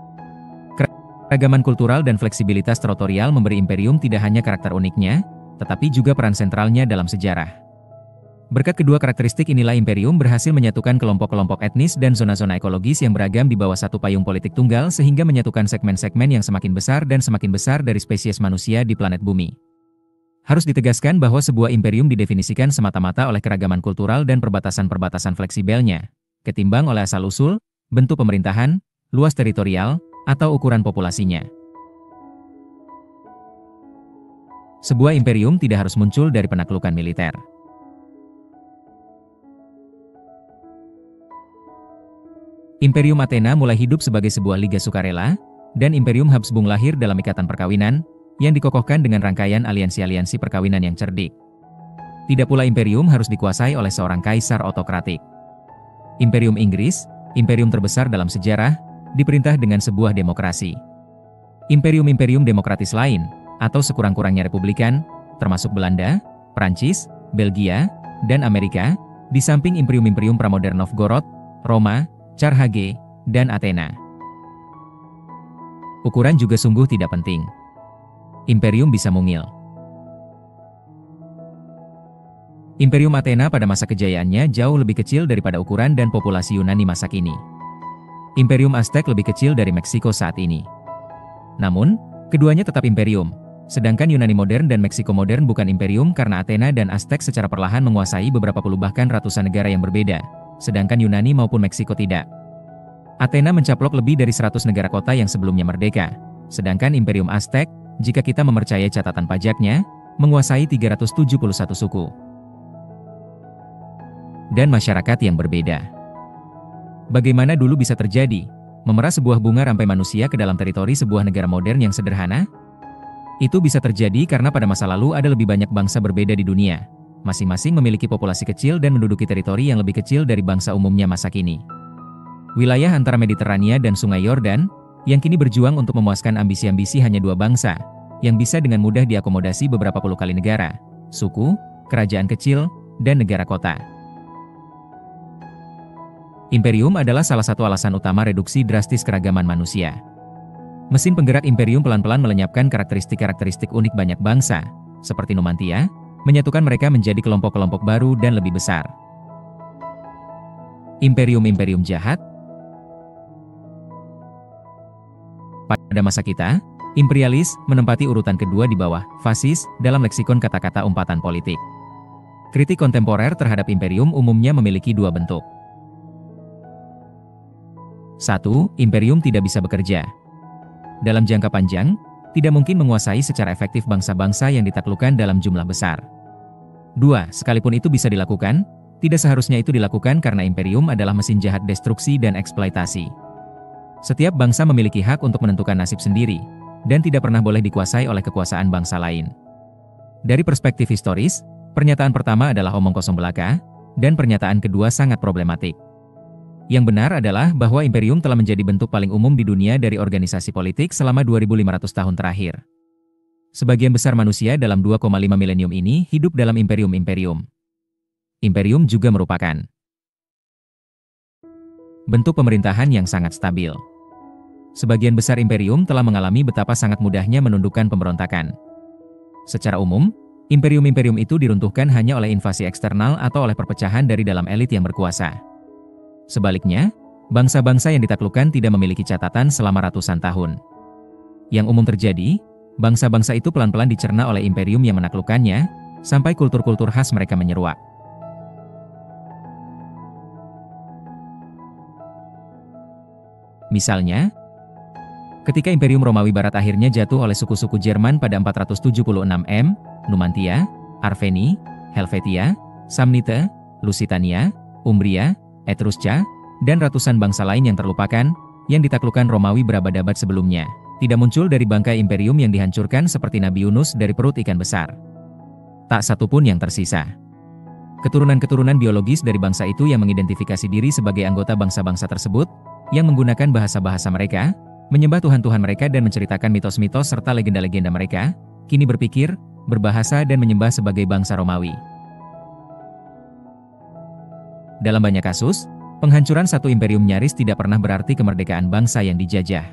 Keragaman kultural dan fleksibilitas teritorial memberi imperium tidak hanya karakter uniknya, tetapi juga peran sentralnya dalam sejarah. Berkat kedua karakteristik inilah imperium berhasil menyatukan kelompok-kelompok etnis dan zona-zona ekologis yang beragam di bawah satu payung politik tunggal sehingga menyatukan segmen-segmen yang semakin besar dan semakin besar dari spesies manusia di planet bumi. Harus ditegaskan bahwa sebuah imperium didefinisikan semata-mata oleh keragaman kultural dan perbatasan-perbatasan fleksibelnya, ketimbang oleh asal-usul, bentuk pemerintahan, luas teritorial, atau ukuran populasinya. Sebuah imperium tidak harus muncul dari penaklukan militer. Imperium Athena mulai hidup sebagai sebuah liga sukarela, dan Imperium Habsburg lahir dalam ikatan perkawinan, yang dikokohkan dengan rangkaian aliansi-aliansi perkawinan yang cerdik. Tidak pula imperium harus dikuasai oleh seorang kaisar otokratik. Imperium Inggris, imperium terbesar dalam sejarah, diperintah dengan sebuah demokrasi. Imperium-imperium demokratis lain, atau sekurang-kurangnya republikan, termasuk Belanda, Prancis, Belgia, dan Amerika, di samping imperium-imperium pramodern Novgorod, Roma, Carthage, dan Athena. Ukuran juga sungguh tidak penting. Imperium bisa mungil. Imperium Athena pada masa kejayaannya jauh lebih kecil daripada ukuran dan populasi Yunani masa kini. Imperium Aztec lebih kecil dari Meksiko saat ini. Namun, keduanya tetap imperium, sedangkan Yunani modern dan Meksiko modern bukan imperium karena Athena dan Aztec secara perlahan menguasai beberapa puluh bahkan ratusan negara yang berbeda, sedangkan Yunani maupun Meksiko tidak. Athena mencaplok lebih dari 100 negara kota yang sebelumnya merdeka, sedangkan Imperium Aztec, jika kita mempercayai catatan pajaknya, menguasai 371 suku dan masyarakat yang berbeda. Bagaimana dulu bisa terjadi, memerah sebuah bunga rampai manusia ke dalam teritori sebuah negara modern yang sederhana? Itu bisa terjadi karena pada masa lalu ada lebih banyak bangsa berbeda di dunia, masing-masing memiliki populasi kecil dan menduduki teritori yang lebih kecil dari bangsa umumnya masa kini. Wilayah antara Mediterania dan Sungai Yordan, yang kini berjuang untuk memuaskan ambisi-ambisi hanya dua bangsa, yang bisa dengan mudah diakomodasi beberapa puluh kali negara, suku, kerajaan kecil, dan negara kota. Imperium adalah salah satu alasan utama reduksi drastis keragaman manusia. Mesin penggerak imperium pelan-pelan melenyapkan karakteristik-karakteristik unik banyak bangsa, seperti Numantia, menyatukan mereka menjadi kelompok-kelompok baru dan lebih besar. Imperium-imperium jahat. Pada masa kita, imperialis menempati urutan kedua di bawah fasis dalam leksikon kata-kata umpatan politik. Kritik kontemporer terhadap imperium umumnya memiliki dua bentuk. 1. Imperium tidak bisa bekerja. Dalam jangka panjang, tidak mungkin menguasai secara efektif bangsa-bangsa yang ditaklukkan dalam jumlah besar. 2. Sekalipun itu bisa dilakukan, tidak seharusnya itu dilakukan karena imperium adalah mesin jahat destruksi dan eksploitasi. Setiap bangsa memiliki hak untuk menentukan nasib sendiri, dan tidak pernah boleh dikuasai oleh kekuasaan bangsa lain. Dari perspektif historis, pernyataan pertama adalah omong kosong belaka, dan pernyataan kedua sangat problematik. Yang benar adalah bahwa imperium telah menjadi bentuk paling umum di dunia dari organisasi politik selama 2500 tahun terakhir. Sebagian besar manusia dalam 2,5 milenium ini hidup dalam imperium-imperium. Imperium juga merupakan bentuk pemerintahan yang sangat stabil. sebagian besar imperium telah mengalami betapa sangat mudahnya menundukkan pemberontakan. Secara umum, imperium-imperium itu diruntuhkan hanya oleh invasi eksternal atau oleh perpecahan dari dalam elit yang berkuasa. Sebaliknya, bangsa-bangsa yang ditaklukkan tidak memiliki catatan selama ratusan tahun. Yang umum terjadi, bangsa-bangsa itu pelan-pelan dicerna oleh imperium yang menaklukkannya, sampai kultur-kultur khas mereka menyeruak. Misalnya, ketika Imperium Romawi Barat akhirnya jatuh oleh suku-suku Jerman pada 476 M, Numantia, Arveni, Helvetia, Samnite, Lusitania, Umbria, Etrusca, dan ratusan bangsa lain yang terlupakan, yang ditaklukkan Romawi berabad-abad sebelumnya, tidak muncul dari bangkai imperium yang dihancurkan seperti Nabi Yunus dari perut ikan besar. Tak satu pun yang tersisa. Keturunan-keturunan biologis dari bangsa itu yang mengidentifikasi diri sebagai anggota bangsa-bangsa tersebut, yang menggunakan bahasa-bahasa mereka, menyembah Tuhan-Tuhan mereka dan menceritakan mitos-mitos serta legenda-legenda mereka, kini berpikir, berbahasa dan menyembah sebagai bangsa Romawi. Dalam banyak kasus, penghancuran satu imperium nyaris tidak pernah berarti kemerdekaan bangsa yang dijajah.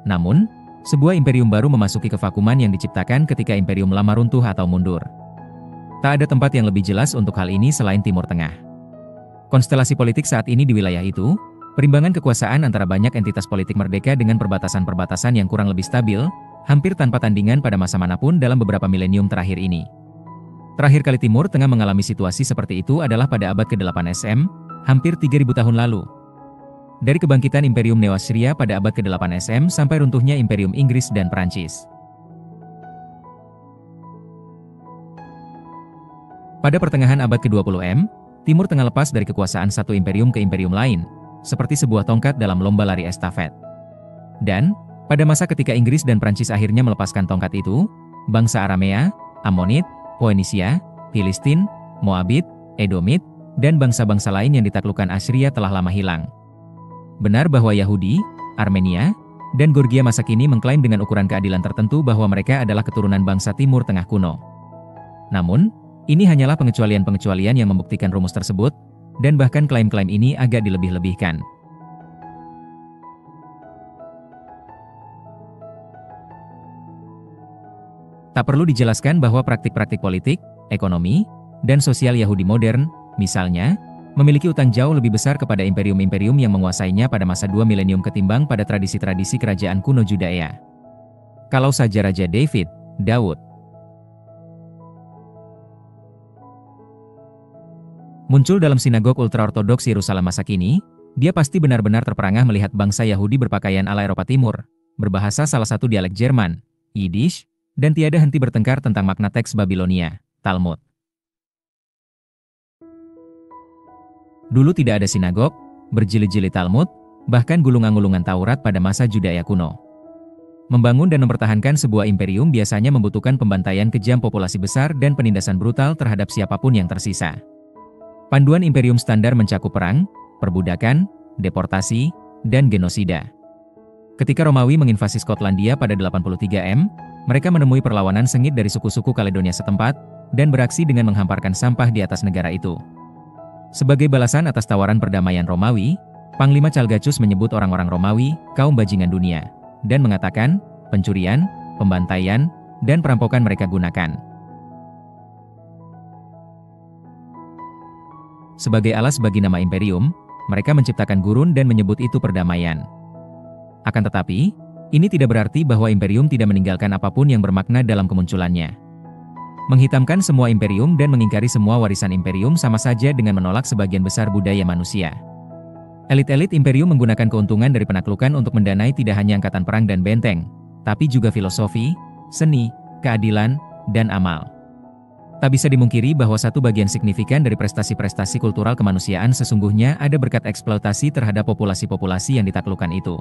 Namun, sebuah imperium baru memasuki kevakuman yang diciptakan ketika imperium lama runtuh atau mundur. Tak ada tempat yang lebih jelas untuk hal ini selain Timur Tengah. Konstelasi politik saat ini di wilayah itu, perimbangan kekuasaan antara banyak entitas politik merdeka dengan perbatasan-perbatasan yang kurang lebih stabil, hampir tanpa tandingan pada masa manapun dalam beberapa milenium terakhir ini. Terakhir kali Timur Tengah mengalami situasi seperti itu adalah pada abad ke-8 SM, hampir 3000 tahun lalu. Dari kebangkitan Imperium Neo-Assyria pada abad ke-8 SM sampai runtuhnya Imperium Inggris dan Prancis. Pada pertengahan abad ke-20 M, Timur Tengah lepas dari kekuasaan satu imperium ke imperium lain, seperti sebuah tongkat dalam lomba lari estafet. Dan, pada masa ketika Inggris dan Prancis akhirnya melepaskan tongkat itu, bangsa Aramea, Amonit, Phoenicia, Filistin, Moabit, Edomit, dan bangsa-bangsa lain yang ditaklukkan Assyria telah lama hilang. Benar bahwa Yahudi, Armenia, dan Georgia masa kini mengklaim dengan ukuran keadilan tertentu bahwa mereka adalah keturunan bangsa Timur Tengah kuno. Namun, ini hanyalah pengecualian-pengecualian yang membuktikan rumus tersebut, dan bahkan klaim-klaim ini agak dilebih-lebihkan. Tak perlu dijelaskan bahwa praktik-praktik politik, ekonomi, dan sosial Yahudi modern, misalnya, memiliki utang jauh lebih besar kepada imperium-imperium yang menguasainya pada masa 2 milenium ketimbang pada tradisi-tradisi kerajaan kuno Yudea. Kalau saja Raja Daud muncul dalam sinagog ultra-ortodoks Yerusalem masa kini, dia pasti benar-benar terperangah melihat bangsa Yahudi berpakaian ala Eropa Timur, berbahasa salah satu dialek Jerman, Yiddish, dan tiada henti bertengkar tentang makna teks Babilonia, Talmud. Dulu tidak ada sinagog, berjilid-jilid Talmud, bahkan gulungan-gulungan Taurat pada masa Yudea kuno. Membangun dan mempertahankan sebuah imperium biasanya membutuhkan pembantaian kejam populasi besar dan penindasan brutal terhadap siapapun yang tersisa. Panduan imperium standar mencakup perang, perbudakan, deportasi, dan genosida. Ketika Romawi menginvasi Skotlandia pada 83 M, mereka menemui perlawanan sengit dari suku-suku Kaledonia setempat, dan beraksi dengan menghamparkan sampah di atas negara itu. Sebagai balasan atas tawaran perdamaian Romawi, Panglima Chalgacus menyebut orang-orang Romawi, kaum bajingan dunia, dan mengatakan, pencurian, pembantaian, dan perampokan mereka gunakan sebagai alas bagi nama imperium, mereka menciptakan gurun dan menyebut itu perdamaian. Akan tetapi, ini tidak berarti bahwa imperium tidak meninggalkan apapun yang bermakna dalam kemunculannya. Menghitamkan semua imperium dan mengingkari semua warisan imperium sama saja dengan menolak sebagian besar budaya manusia. Elit-elit imperium menggunakan keuntungan dari penaklukan untuk mendanai tidak hanya angkatan perang dan benteng, tapi juga filosofi, seni, keadilan, dan amal. Tak bisa dimungkiri bahwa satu bagian signifikan dari prestasi-prestasi kultural kemanusiaan sesungguhnya ada berkat eksploitasi terhadap populasi-populasi yang ditaklukkan itu.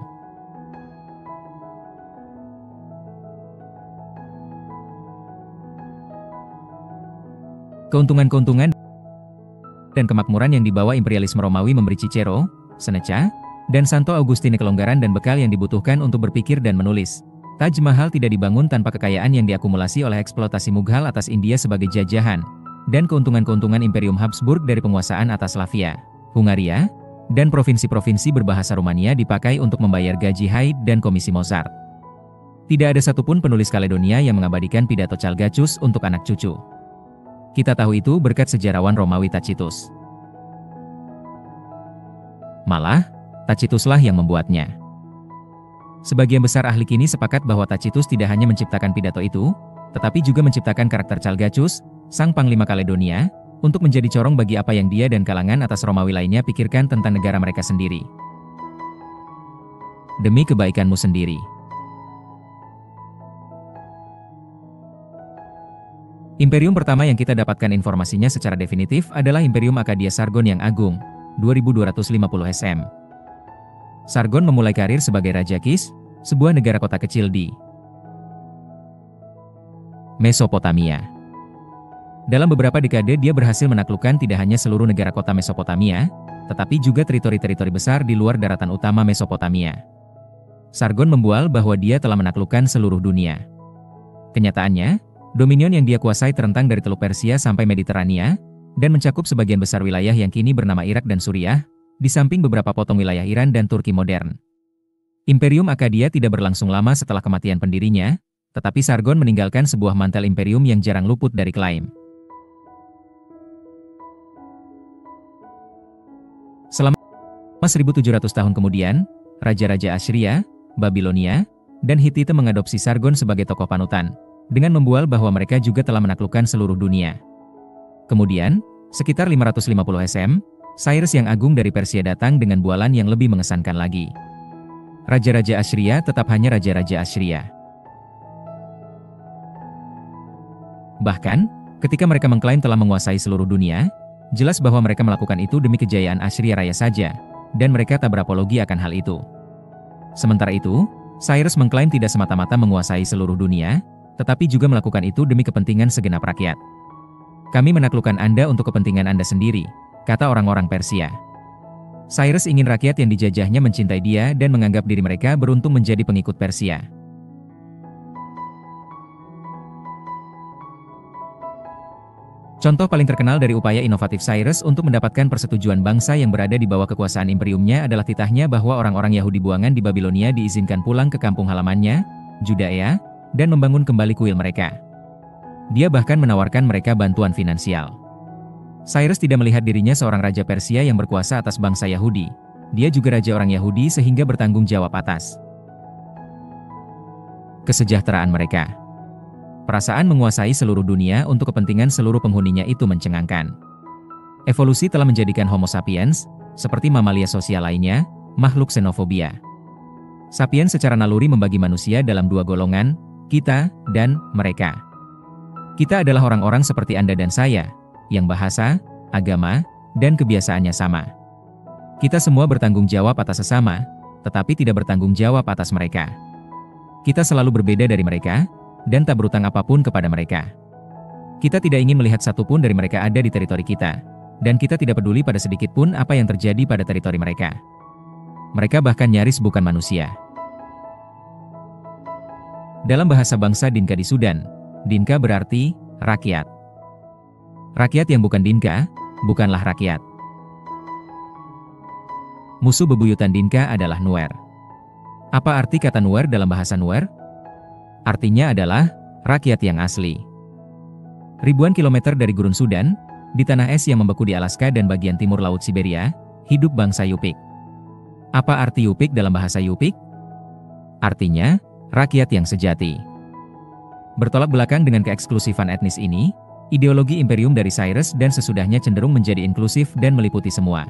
Keuntungan-keuntungan dan kemakmuran yang dibawa imperialisme Romawi memberi Cicero, Seneca, dan Santo Agustine kelonggaran dan bekal yang dibutuhkan untuk berpikir dan menulis. Taj Mahal tidak dibangun tanpa kekayaan yang diakumulasi oleh eksploitasi Mughal atas India sebagai jajahan, dan keuntungan-keuntungan Imperium Habsburg dari penguasaan atas Slavia, Hungaria, dan provinsi-provinsi berbahasa Rumania dipakai untuk membayar gaji Haydn dan komisi Mozart. Tidak ada satupun penulis Kaledonia yang mengabadikan pidato Chalgacus untuk anak cucu. Kita tahu itu berkat sejarawan Romawi Tacitus. Malah, Tacituslah yang membuatnya. Sebagian besar ahli kini sepakat bahwa Tacitus tidak hanya menciptakan pidato itu, tetapi juga menciptakan karakter Chalgacus, sang panglima Kaledonia, untuk menjadi corong bagi apa yang dia dan kalangan atas Romawi lainnya pikirkan tentang negara mereka sendiri. Demi kebaikanmu sendiri. Imperium pertama yang kita dapatkan informasinya secara definitif adalah Imperium Akkadia Sargon yang Agung, 2250 SM. Sargon memulai karir sebagai Raja Kish, sebuah negara kota kecil di Mesopotamia. Dalam beberapa dekade dia berhasil menaklukkan tidak hanya seluruh negara kota Mesopotamia, tetapi juga teritori-teritori besar di luar daratan utama Mesopotamia. Sargon membual bahwa dia telah menaklukkan seluruh dunia. Kenyataannya, dominion yang dia kuasai terentang dari Teluk Persia sampai Mediterania, dan mencakup sebagian besar wilayah yang kini bernama Irak dan Suriah, di samping beberapa potong wilayah Iran dan Turki modern. Imperium Akkadia tidak berlangsung lama setelah kematian pendirinya, tetapi Sargon meninggalkan sebuah mantel imperium yang jarang luput dari klaim. Selama 1700 tahun kemudian, raja-raja Assyria, Babilonia, dan Hittite mengadopsi Sargon sebagai tokoh panutan, dengan membual bahwa mereka juga telah menaklukkan seluruh dunia. Kemudian, sekitar 550 SM, Cyrus yang Agung dari Persia datang dengan bualan yang lebih mengesankan lagi. Raja-raja Assyria tetap hanya raja-raja Assyria. Bahkan, ketika mereka mengklaim telah menguasai seluruh dunia, jelas bahwa mereka melakukan itu demi kejayaan Assyria Raya saja, dan mereka tak berapologi akan hal itu. Sementara itu, Cyrus mengklaim tidak semata-mata menguasai seluruh dunia, tetapi juga melakukan itu demi kepentingan segenap rakyat. Kami menaklukkan Anda untuk kepentingan Anda sendiri, kata orang-orang Persia. Cyrus ingin rakyat yang dijajahnya mencintai dia dan menganggap diri mereka beruntung menjadi pengikut Persia. Contoh paling terkenal dari upaya inovatif Cyrus untuk mendapatkan persetujuan bangsa yang berada di bawah kekuasaan imperiumnya adalah titahnya bahwa orang-orang Yahudi buangan di Babilonia diizinkan pulang ke kampung halamannya, Judea, dan membangun kembali kuil mereka. Dia bahkan menawarkan mereka bantuan finansial. Cyrus tidak melihat dirinya seorang raja Persia yang berkuasa atas bangsa Yahudi. Dia juga raja orang Yahudi sehingga bertanggung jawab atas kesejahteraan mereka. Perasaan menguasai seluruh dunia untuk kepentingan seluruh penghuninya itu mencengangkan. Evolusi telah menjadikan Homo sapiens, seperti mamalia sosial lainnya, makhluk xenofobia. Sapiens secara naluri membagi manusia dalam dua golongan, kita dan mereka. Kita adalah orang-orang seperti Anda dan saya, yang bahasa, agama, dan kebiasaannya sama. Kita semua bertanggung jawab atas sesama, tetapi tidak bertanggung jawab atas mereka. Kita selalu berbeda dari mereka, dan tak berutang apapun kepada mereka. Kita tidak ingin melihat satupun dari mereka ada di teritori kita, dan kita tidak peduli pada sedikit pun apa yang terjadi pada teritori mereka. Mereka bahkan nyaris bukan manusia. Dalam bahasa bangsa Dinka di Sudan, Dinka berarti rakyat. Rakyat yang bukan Dinka, bukanlah rakyat. Musuh bebuyutan Dinka adalah Nuer. Apa arti kata Nuer dalam bahasa Nuer? Artinya adalah rakyat yang asli. Ribuan kilometer dari gurun Sudan, di tanah es yang membeku di Alaska dan bagian timur Laut Siberia, hidup bangsa Yupik. Apa arti Yupik dalam bahasa Yupik? Artinya, rakyat yang sejati. Bertolak belakang dengan keeksklusifan etnis ini, ideologi imperium dari Cyrus dan sesudahnya cenderung menjadi inklusif dan meliputi semua.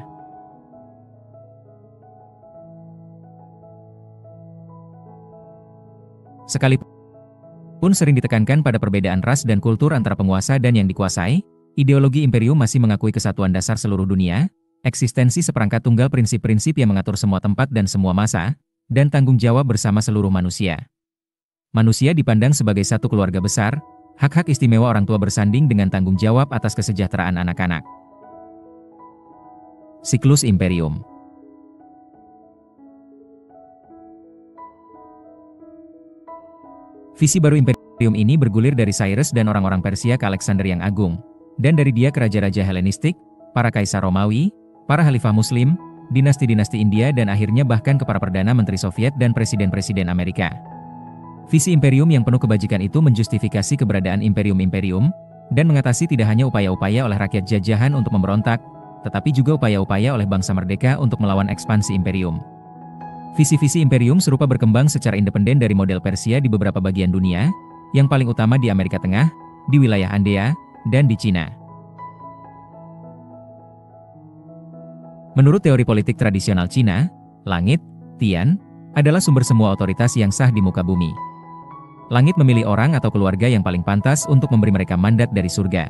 Sekalipun sering ditekankan pada perbedaan ras dan kultur antara penguasa dan yang dikuasai, ideologi imperium masih mengakui kesatuan dasar seluruh dunia, eksistensi seperangkat tunggal prinsip-prinsip yang mengatur semua tempat dan semua masa, dan tanggung jawab bersama seluruh manusia. Manusia dipandang sebagai satu keluarga besar, hak-hak istimewa orang tua bersanding dengan tanggung jawab atas kesejahteraan anak-anak. Siklus Imperium. Visi baru imperium ini bergulir dari Cyrus dan orang-orang Persia ke Alexander yang Agung, dan dari dia ke raja-raja Helenistik, para kaisar Romawi, para khalifah Muslim, dinasti-dinasti India dan akhirnya bahkan ke para perdana menteri Soviet dan presiden-presiden Amerika. Visi imperium yang penuh kebajikan itu menjustifikasi keberadaan imperium-imperium, dan mengatasi tidak hanya upaya-upaya oleh rakyat jajahan untuk memberontak, tetapi juga upaya-upaya oleh bangsa merdeka untuk melawan ekspansi imperium. Visi-visi imperium serupa berkembang secara independen dari model Persia di beberapa bagian dunia, yang paling utama di Amerika Tengah, di wilayah Andea, dan di Cina. Menurut teori politik tradisional Cina, langit, Tian, adalah sumber semua otoritas yang sah di muka bumi. Langit memilih orang atau keluarga yang paling pantas untuk memberi mereka mandat dari surga.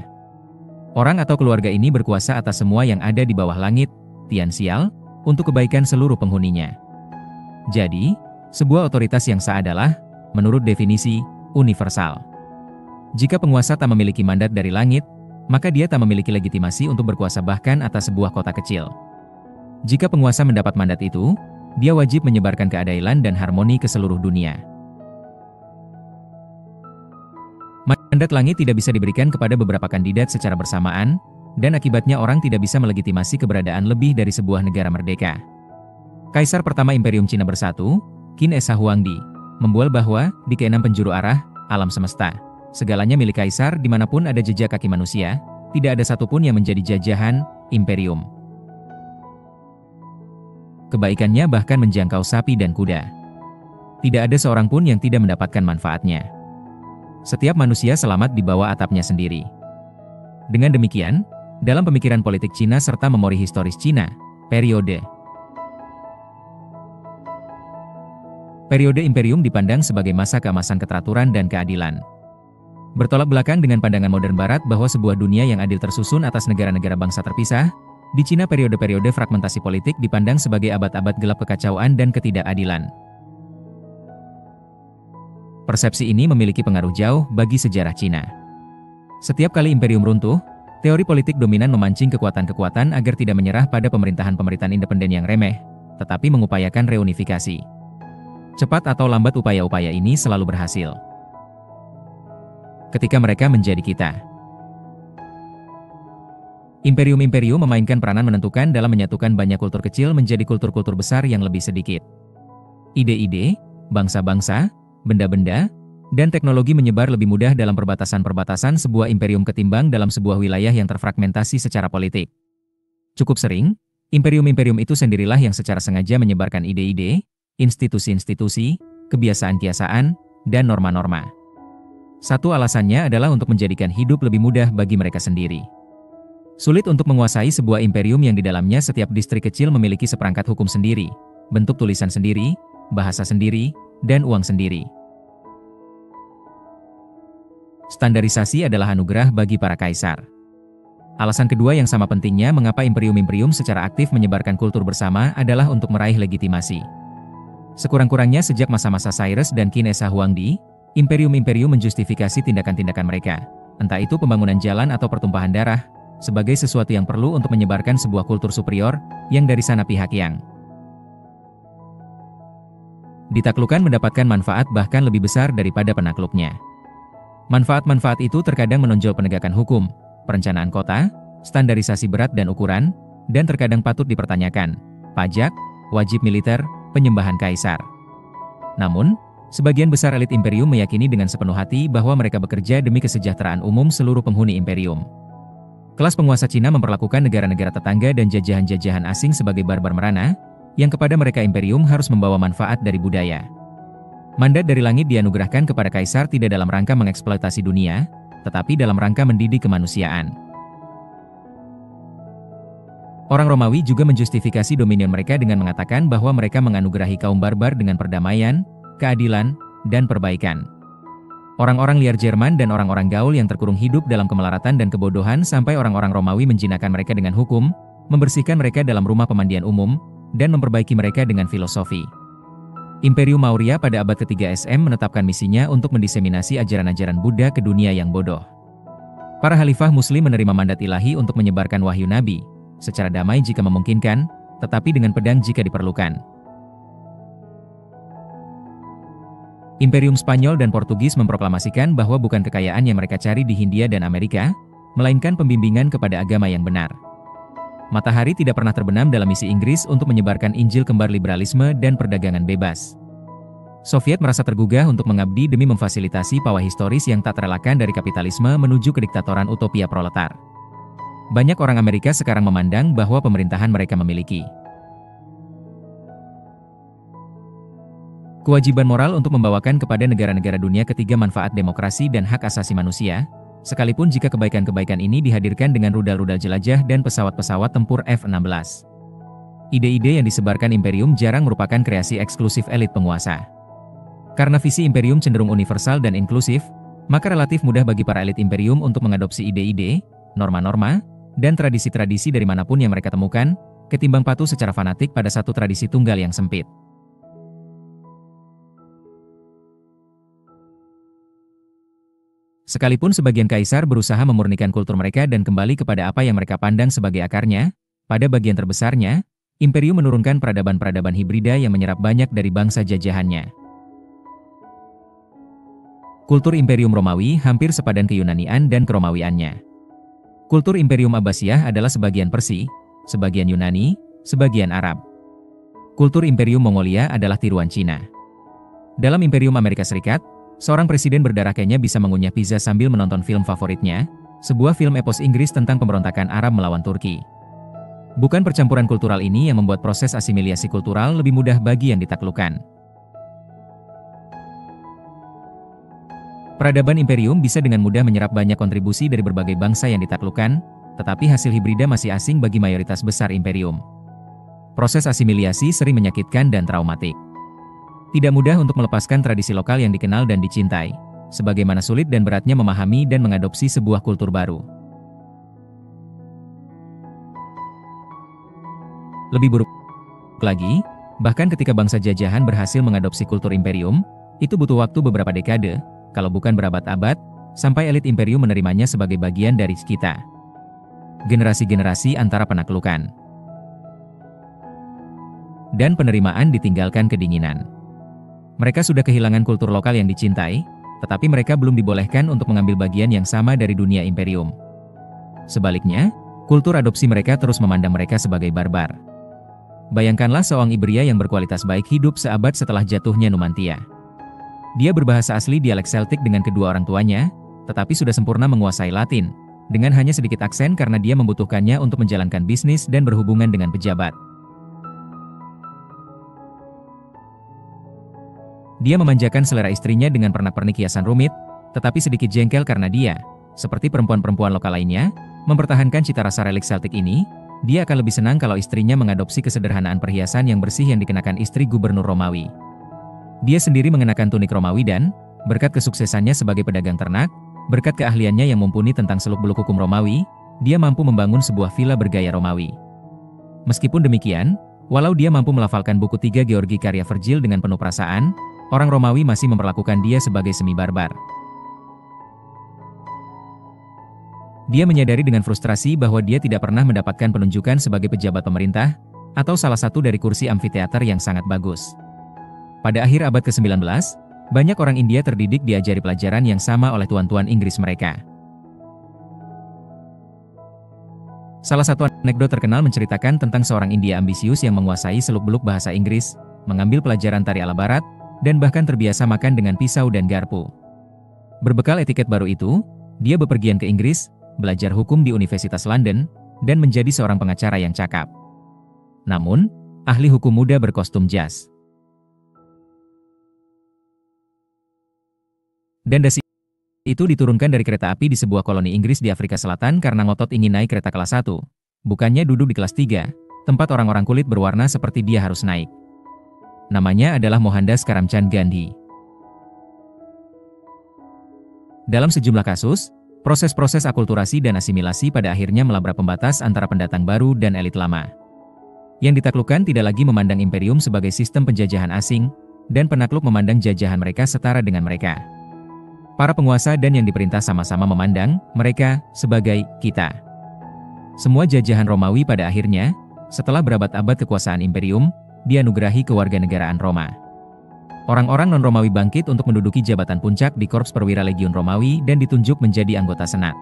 Orang atau keluarga ini berkuasa atas semua yang ada di bawah langit, Tian Sial, untuk kebaikan seluruh penghuninya. Jadi, sebuah otoritas yang sah adalah, menurut definisi, universal. Jika penguasa tak memiliki mandat dari langit, maka dia tak memiliki legitimasi untuk berkuasa bahkan atas sebuah kota kecil. Jika penguasa mendapat mandat itu, dia wajib menyebarkan keadilan dan harmoni ke seluruh dunia. Mandat langit tidak bisa diberikan kepada beberapa kandidat secara bersamaan, dan akibatnya orang tidak bisa melegitimasi keberadaan lebih dari sebuah negara merdeka. Kaisar pertama Imperium Cina Bersatu, Qin Shi Huangdi, membual bahwa, di keenam penjuru arah, alam semesta, segalanya milik kaisar dimanapun ada jejak kaki manusia, tidak ada satupun yang menjadi jajahan, imperium. Kebaikannya bahkan menjangkau sapi dan kuda. Tidak ada seorang pun yang tidak mendapatkan manfaatnya. Setiap manusia selamat di bawah atapnya sendiri. Dengan demikian, dalam pemikiran politik Cina serta memori historis Cina, periode imperium dipandang sebagai masa keemasan keteraturan dan keadilan. Bertolak belakang dengan pandangan modern barat bahwa sebuah dunia yang adil tersusun atas negara-negara bangsa terpisah, di Cina periode-periode fragmentasi politik dipandang sebagai abad-abad gelap kekacauan dan ketidakadilan. Persepsi ini memiliki pengaruh jauh bagi sejarah Cina. Setiap kali imperium runtuh, teori politik dominan memancing kekuatan-kekuatan agar tidak menyerah pada pemerintahan-pemerintahan independen yang remeh, tetapi mengupayakan reunifikasi. Cepat atau lambat upaya-upaya ini selalu berhasil. Ketika mereka menjadi kita. Imperium-imperium memainkan peranan menentukan dalam menyatukan banyak kultur kecil menjadi kultur-kultur besar yang lebih sedikit. Ide-ide, bangsa-bangsa, benda-benda, dan teknologi menyebar lebih mudah dalam perbatasan-perbatasan sebuah imperium ketimbang dalam sebuah wilayah yang terfragmentasi secara politik. Cukup sering, imperium-imperium itu sendirilah yang secara sengaja menyebarkan ide-ide, institusi-institusi, kebiasaan-kebiasaan, dan norma-norma. Satu alasannya adalah untuk menjadikan hidup lebih mudah bagi mereka sendiri. Sulit untuk menguasai sebuah imperium yang di dalamnya setiap distrik kecil memiliki seperangkat hukum sendiri, bentuk tulisan sendiri, bahasa sendiri, dan uang sendiri. Standarisasi adalah anugerah bagi para kaisar. Alasan kedua yang sama pentingnya mengapa imperium-imperium secara aktif menyebarkan kultur bersama adalah untuk meraih legitimasi. Sekurang-kurangnya sejak masa-masa Cyrus dan Qin Shi Huangdi, imperium-imperium menjustifikasi tindakan-tindakan mereka, entah itu pembangunan jalan atau pertumpahan darah, sebagai sesuatu yang perlu untuk menyebarkan sebuah kultur superior, yang dari sana pihak yang ditaklukkan mendapatkan manfaat bahkan lebih besar daripada penakluknya. Manfaat-manfaat itu terkadang menonjol penegakan hukum, perencanaan kota, standarisasi berat dan ukuran, dan terkadang patut dipertanyakan, pajak, wajib militer, penyembahan kaisar. Namun, sebagian besar elit imperium meyakini dengan sepenuh hati bahwa mereka bekerja demi kesejahteraan umum seluruh penghuni imperium. Kelas penguasa Cina memperlakukan negara-negara tetangga dan jajahan-jajahan asing sebagai barbar merana, yang kepada mereka imperium harus membawa manfaat dari budaya. Mandat dari langit dianugerahkan kepada kaisar tidak dalam rangka mengeksploitasi dunia, tetapi dalam rangka mendidik kemanusiaan. Orang Romawi juga menjustifikasi dominion mereka dengan mengatakan bahwa mereka menganugerahi kaum barbar dengan perdamaian, keadilan, dan perbaikan. Orang-orang liar Jerman dan orang-orang Gaul yang terkurung hidup dalam kemelaratan dan kebodohan sampai orang-orang Romawi menjinakkan mereka dengan hukum, membersihkan mereka dalam rumah pemandian umum, dan memperbaiki mereka dengan filosofi. Imperium Maurya pada abad ketiga SM menetapkan misinya untuk mendiseminasi ajaran-ajaran Buddha ke dunia yang bodoh. Para khalifah muslim menerima mandat ilahi untuk menyebarkan wahyu Nabi, secara damai jika memungkinkan, tetapi dengan pedang jika diperlukan. Imperium Spanyol dan Portugis memproklamasikan bahwa bukan kekayaan yang mereka cari di Hindia dan Amerika, melainkan pembimbingan kepada agama yang benar. Matahari tidak pernah terbenam dalam misi Inggris untuk menyebarkan Injil kembar liberalisme dan perdagangan bebas. Soviet merasa tergugah untuk mengabdi demi memfasilitasi pawai historis yang tak terelakkan dari kapitalisme menuju kediktatoran utopia proletar. Banyak orang Amerika sekarang memandang bahwa pemerintahan mereka memiliki kewajiban moral untuk membawakan kepada negara-negara dunia ketiga manfaat demokrasi dan hak asasi manusia, sekalipun jika kebaikan-kebaikan ini dihadirkan dengan rudal-rudal jelajah dan pesawat-pesawat tempur F-16. Ide-ide yang disebarkan imperium jarang merupakan kreasi eksklusif elit penguasa. Karena visi imperium cenderung universal dan inklusif, maka relatif mudah bagi para elit imperium untuk mengadopsi ide-ide, norma-norma, dan tradisi-tradisi dari manapun yang mereka temukan, ketimbang patuh secara fanatik pada satu tradisi tunggal yang sempit. Sekalipun sebagian kaisar berusaha memurnikan kultur mereka dan kembali kepada apa yang mereka pandang sebagai akarnya, pada bagian terbesarnya, imperium menurunkan peradaban-peradaban hibrida yang menyerap banyak dari bangsa jajahannya. Kultur Imperium Romawi hampir sepadan ke-Yunanian dan ke-Romawiannya. Kultur Imperium Abbasiyah adalah sebagian Persia, sebagian Yunani, sebagian Arab. Kultur Imperium Mongolia adalah tiruan Cina. Dalam Imperium Amerika Serikat, seorang presiden berdarah Kenya bisa mengunyah pizza sambil menonton film favoritnya, sebuah film epos Inggris tentang pemberontakan Arab melawan Turki. Bukan percampuran kultural ini yang membuat proses asimilasi kultural lebih mudah bagi yang ditaklukkan. Peradaban imperium bisa dengan mudah menyerap banyak kontribusi dari berbagai bangsa yang ditaklukkan, tetapi hasil hibrida masih asing bagi mayoritas besar imperium. Proses asimilasi sering menyakitkan dan traumatik. Tidak mudah untuk melepaskan tradisi lokal yang dikenal dan dicintai, sebagaimana sulit dan beratnya memahami dan mengadopsi sebuah kultur baru. Lebih buruk lagi, bahkan ketika bangsa jajahan berhasil mengadopsi kultur imperium, itu butuh waktu beberapa dekade, kalau bukan berabad-abad, sampai elit imperium menerimanya sebagai bagian dari kita. Generasi-generasi antara penaklukan dan penerimaan ditinggalkan kedinginan. Mereka sudah kehilangan kultur lokal yang dicintai, tetapi mereka belum dibolehkan untuk mengambil bagian yang sama dari dunia imperium. Sebaliknya, kultur adopsi mereka terus memandang mereka sebagai barbar. Bayangkanlah seorang Iberia yang berkualitas baik hidup seabad setelah jatuhnya Numantia. Dia berbahasa asli dialek Celtic dengan kedua orang tuanya, tetapi sudah sempurna menguasai Latin, dengan hanya sedikit aksen karena dia membutuhkannya untuk menjalankan bisnis dan berhubungan dengan pejabat. Dia memanjakan selera istrinya dengan pernak-pernik hiasan rumit, tetapi sedikit jengkel karena dia, seperti perempuan-perempuan lokal lainnya, mempertahankan cita rasa relik Celtic ini. Dia akan lebih senang kalau istrinya mengadopsi kesederhanaan perhiasan yang bersih yang dikenakan istri gubernur Romawi. Dia sendiri mengenakan tunik Romawi dan, berkat kesuksesannya sebagai pedagang ternak, berkat keahliannya yang mumpuni tentang seluk-beluk hukum Romawi, dia mampu membangun sebuah villa bergaya Romawi. Meskipun demikian, walau dia mampu melafalkan buku 3 Georgi karya Virgil dengan penuh perasaan, orang Romawi masih memperlakukan dia sebagai semi-barbar. Dia menyadari dengan frustrasi bahwa dia tidak pernah mendapatkan penunjukan sebagai pejabat pemerintah, atau salah satu dari kursi amfiteater yang sangat bagus. Pada akhir abad ke-19, banyak orang India terdidik diajari pelajaran yang sama oleh tuan-tuan Inggris mereka. Salah satu anekdot terkenal menceritakan tentang seorang India ambisius yang menguasai seluk-beluk bahasa Inggris, mengambil pelajaran tari ala barat, dan bahkan terbiasa makan dengan pisau dan garpu. Berbekal etiket baru itu, dia bepergian ke Inggris, belajar hukum di Universitas London, dan menjadi seorang pengacara yang cakap. Namun, ahli hukum muda berkostum jas. Dan dasi itu diturunkan dari kereta api di sebuah koloni Inggris di Afrika Selatan karena ngotot ingin naik kereta kelas 1. Bukannya duduk di kelas 3, tempat orang-orang kulit berwarna seperti dia harus naik. Namanya adalah Mohandas Karamchand Gandhi. Dalam sejumlah kasus, proses-proses akulturasi dan asimilasi pada akhirnya melabrak pembatas antara pendatang baru dan elit lama. Yang ditaklukkan tidak lagi memandang imperium sebagai sistem penjajahan asing, dan penakluk memandang jajahan mereka setara dengan mereka. Para penguasa dan yang diperintah sama-sama memandang mereka sebagai kita. Semua jajahan Romawi pada akhirnya, setelah berabad-abad kekuasaan imperium, dianugerahi kewarganegaraan Roma. Orang-orang non-Romawi bangkit untuk menduduki jabatan puncak di Korps Perwira Legiun Romawi dan ditunjuk menjadi anggota Senat.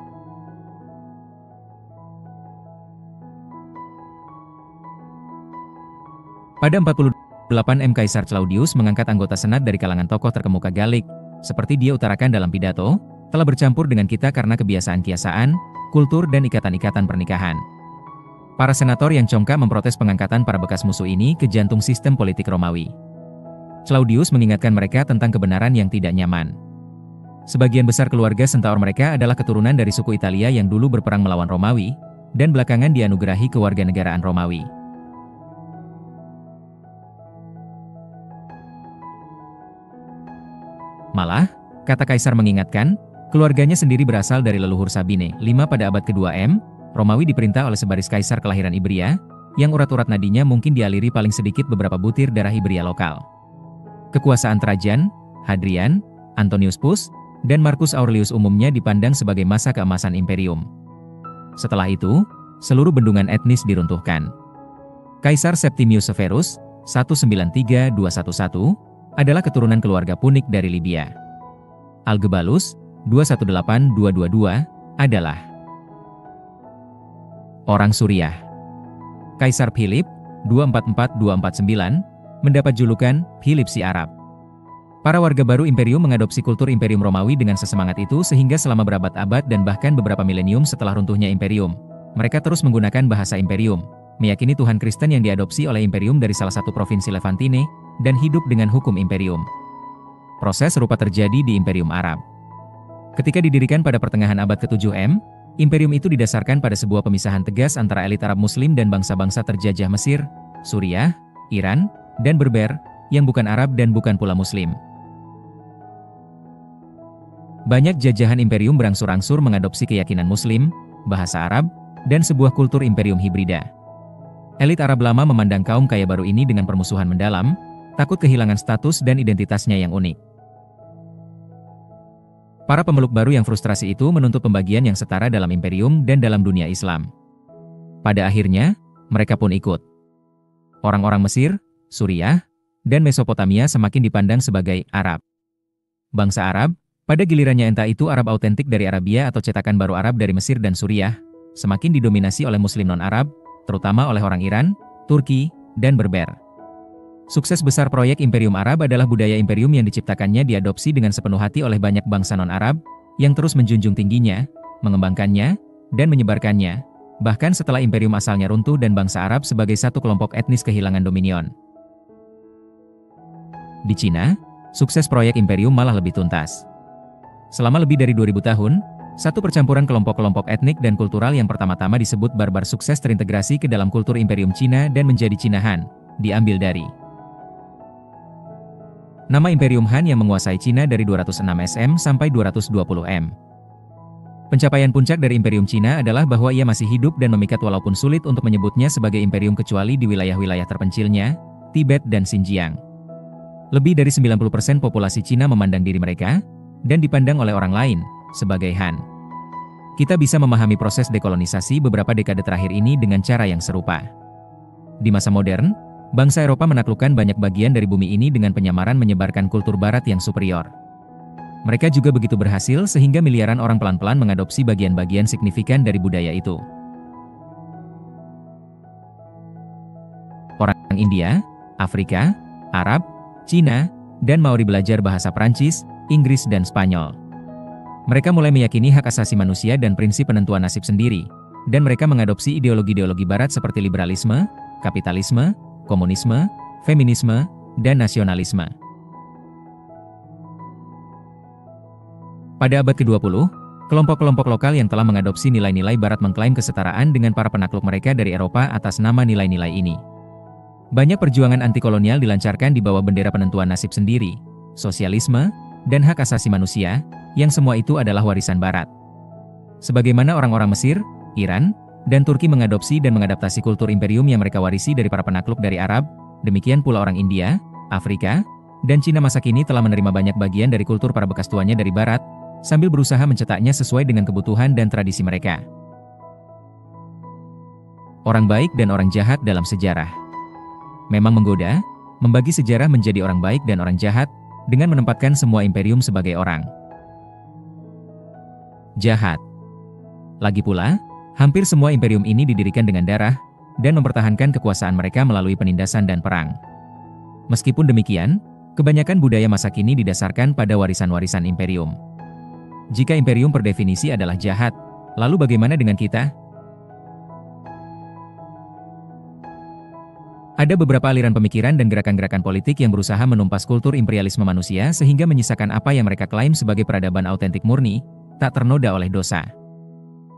Pada 48 Kaisar Claudius mengangkat anggota senat dari kalangan tokoh terkemuka Galik, seperti dia utarakan dalam pidato, telah bercampur dengan kita karena kebiasaan kiasaan, kultur dan ikatan-ikatan pernikahan. Para senator yang congkak memprotes pengangkatan para bekas musuh ini ke jantung sistem politik Romawi. Claudius mengingatkan mereka tentang kebenaran yang tidak nyaman. Sebagian besar keluarga Centaur mereka adalah keturunan dari suku Italia yang dulu berperang melawan Romawi, dan belakangan dianugerahi kewarganegaraan Romawi. Malah, kata Kaisar mengingatkan, keluarganya sendiri berasal dari leluhur Sabine. 5 pada abad kedua M, Romawi diperintah oleh sebaris kaisar kelahiran Ibria, yang urat-urat nadinya mungkin dialiri paling sedikit beberapa butir darah Ibria lokal. Kekuasaan Trajan, Hadrian, Antonius Pus, dan Marcus Aurelius umumnya dipandang sebagai masa keemasan imperium. Setelah itu, seluruh bendungan etnis diruntuhkan. Kaisar Septimius Severus, 193-211, adalah keturunan keluarga Punik dari Libya. Algebalus, 218-222, adalah orang Suriah. Kaisar Philip, 244-249, mendapat julukan Philip si Arab. Para warga baru imperium mengadopsi kultur imperium Romawi dengan sesemangat itu sehingga selama berabad-abad dan bahkan beberapa milenium setelah runtuhnya imperium, mereka terus menggunakan bahasa imperium, meyakini Tuhan Kristen yang diadopsi oleh imperium dari salah satu provinsi Levantine, dan hidup dengan hukum imperium. Proses serupa terjadi di Imperium Arab. Ketika didirikan pada pertengahan abad ke-7 M, imperium itu didasarkan pada sebuah pemisahan tegas antara elit Arab Muslim dan bangsa-bangsa terjajah Mesir, Suriah, Iran, dan Berber, yang bukan Arab dan bukan pula Muslim. Banyak jajahan imperium berangsur-angsur mengadopsi keyakinan Muslim, bahasa Arab, dan sebuah kultur imperium hibrida. Elit Arab lama memandang kaum kaya baru ini dengan permusuhan mendalam, takut kehilangan status dan identitasnya yang unik. Para pemeluk baru yang frustrasi itu menuntut pembagian yang setara dalam imperium dan dalam dunia Islam. Pada akhirnya, mereka pun ikut. Orang-orang Mesir, Suriah, dan Mesopotamia semakin dipandang sebagai Arab. Bangsa Arab, pada gilirannya entah itu Arab autentik dari Arabia atau cetakan baru Arab dari Mesir dan Suriah, semakin didominasi oleh Muslim non-Arab, terutama oleh orang Iran, Turki, dan Berber. Sukses besar proyek Imperium Arab adalah budaya imperium yang diciptakannya diadopsi dengan sepenuh hati oleh banyak bangsa non-Arab, yang terus menjunjung tingginya, mengembangkannya, dan menyebarkannya, bahkan setelah imperium asalnya runtuh dan bangsa Arab sebagai satu kelompok etnis kehilangan dominion. Di Cina, sukses proyek imperium malah lebih tuntas. Selama lebih dari 2000 tahun, satu percampuran kelompok-kelompok etnik dan kultural yang pertama-tama disebut barbar sukses terintegrasi ke dalam kultur imperium Cina dan menjadi Cina Han, diambil dari nama Imperium Han yang menguasai Cina dari 206 SM sampai 220 M. Pencapaian puncak dari Imperium Cina adalah bahwa ia masih hidup dan memikat walaupun sulit untuk menyebutnya sebagai imperium kecuali di wilayah-wilayah terpencilnya, Tibet dan Xinjiang. Lebih dari 90% populasi Cina memandang diri mereka, dan dipandang oleh orang lain, sebagai Han. Kita bisa memahami proses dekolonisasi beberapa dekade terakhir ini dengan cara yang serupa. Di masa modern, bangsa Eropa menaklukkan banyak bagian dari bumi ini dengan penyamaran menyebarkan kultur barat yang superior. Mereka juga begitu berhasil sehingga miliaran orang pelan-pelan mengadopsi bagian-bagian signifikan dari budaya itu. Orang India, Afrika, Arab, Cina, dan Maori belajar bahasa Prancis, Inggris dan Spanyol. Mereka mulai meyakini hak asasi manusia dan prinsip penentuan nasib sendiri, dan mereka mengadopsi ideologi-ideologi barat seperti liberalisme, kapitalisme, komunisme, feminisme, dan nasionalisme. Pada abad ke-20, kelompok-kelompok lokal yang telah mengadopsi nilai-nilai barat mengklaim kesetaraan dengan para penakluk mereka dari Eropa atas nama nilai-nilai ini. Banyak perjuangan anti-kolonial dilancarkan di bawah bendera penentuan nasib sendiri, sosialisme, dan hak asasi manusia, yang semua itu adalah warisan barat. Sebagaimana orang-orang Mesir, Iran, dan Turki mengadopsi dan mengadaptasi kultur imperium yang mereka warisi dari para penakluk dari Arab, demikian pula orang India, Afrika, dan Cina masa kini telah menerima banyak bagian dari kultur para bekas tuanya dari Barat, sambil berusaha mencetaknya sesuai dengan kebutuhan dan tradisi mereka. Orang baik dan orang jahat dalam sejarah. Memang menggoda, membagi sejarah menjadi orang baik dan orang jahat, dengan menempatkan semua imperium sebagai orang jahat. Lagi pula, hampir semua imperium ini didirikan dengan darah, dan mempertahankan kekuasaan mereka melalui penindasan dan perang. Meskipun demikian, kebanyakan budaya masa kini didasarkan pada warisan-warisan imperium. Jika imperium per definisi adalah jahat, lalu bagaimana dengan kita? Ada beberapa aliran pemikiran dan gerakan-gerakan politik yang berusaha menumpas kultur imperialisme manusia sehingga menyisakan apa yang mereka klaim sebagai peradaban autentik murni, tak ternoda oleh dosa.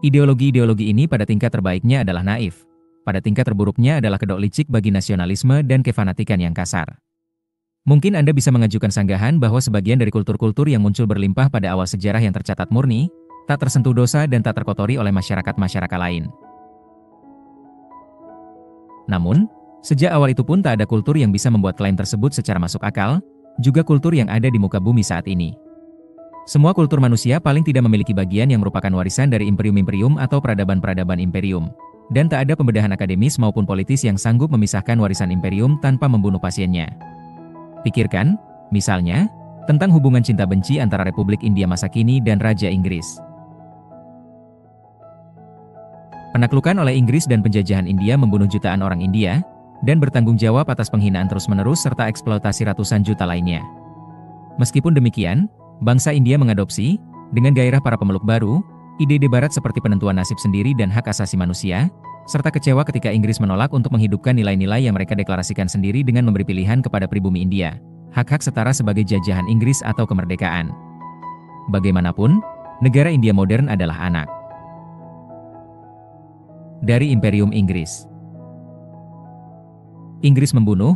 Ideologi-ideologi ini pada tingkat terbaiknya adalah naif. Pada tingkat terburuknya adalah kedok licik bagi nasionalisme dan kefanatikan yang kasar. Mungkin Anda bisa mengajukan sanggahan bahwa sebagian dari kultur-kultur yang muncul berlimpah pada awal sejarah yang tercatat murni, tak tersentuh dosa dan tak terkotori oleh masyarakat-masyarakat lain. Namun, sejak awal itu pun tak ada kultur yang bisa membuat klaim tersebut secara masuk akal, juga kultur yang ada di muka bumi saat ini. Semua kultur manusia paling tidak memiliki bagian yang merupakan warisan dari imperium-imperium atau peradaban-peradaban imperium. Dan tak ada pembedahan akademis maupun politis yang sanggup memisahkan warisan imperium tanpa membunuh pasiennya. Pikirkan, misalnya, tentang hubungan cinta benci antara Republik India masa kini dan Raja Inggris. Penaklukan oleh Inggris dan penjajahan India membunuh jutaan orang India, dan bertanggung jawab atas penghinaan terus-menerus serta eksploitasi ratusan juta lainnya. Meskipun demikian, bangsa India mengadopsi, dengan gairah para pemeluk baru, ide-ide barat seperti penentuan nasib sendiri dan hak asasi manusia, serta kecewa ketika Inggris menolak untuk menghidupkan nilai-nilai yang mereka deklarasikan sendiri dengan memberi pilihan kepada pribumi India, hak-hak setara sebagai jajahan Inggris atau kemerdekaan. Bagaimanapun, negara India modern adalah anak dari Imperium Inggris. Inggris membunuh,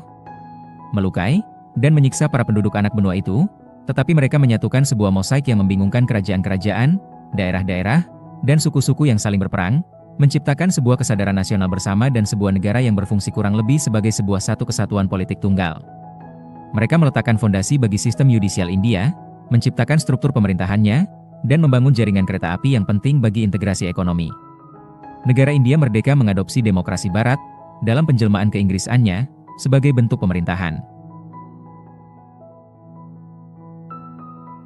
melukai, dan menyiksa para penduduk anak benua itu, tetapi mereka menyatukan sebuah mosaik yang membingungkan kerajaan-kerajaan, daerah-daerah, dan suku-suku yang saling berperang, menciptakan sebuah kesadaran nasional bersama dan sebuah negara yang berfungsi kurang lebih sebagai sebuah satu kesatuan politik tunggal. Mereka meletakkan fondasi bagi sistem yudisial India, menciptakan struktur pemerintahannya, dan membangun jaringan kereta api yang penting bagi integrasi ekonomi. Negara India merdeka mengadopsi demokrasi barat, dalam penjelmaan keinggrisannya, sebagai bentuk pemerintahan.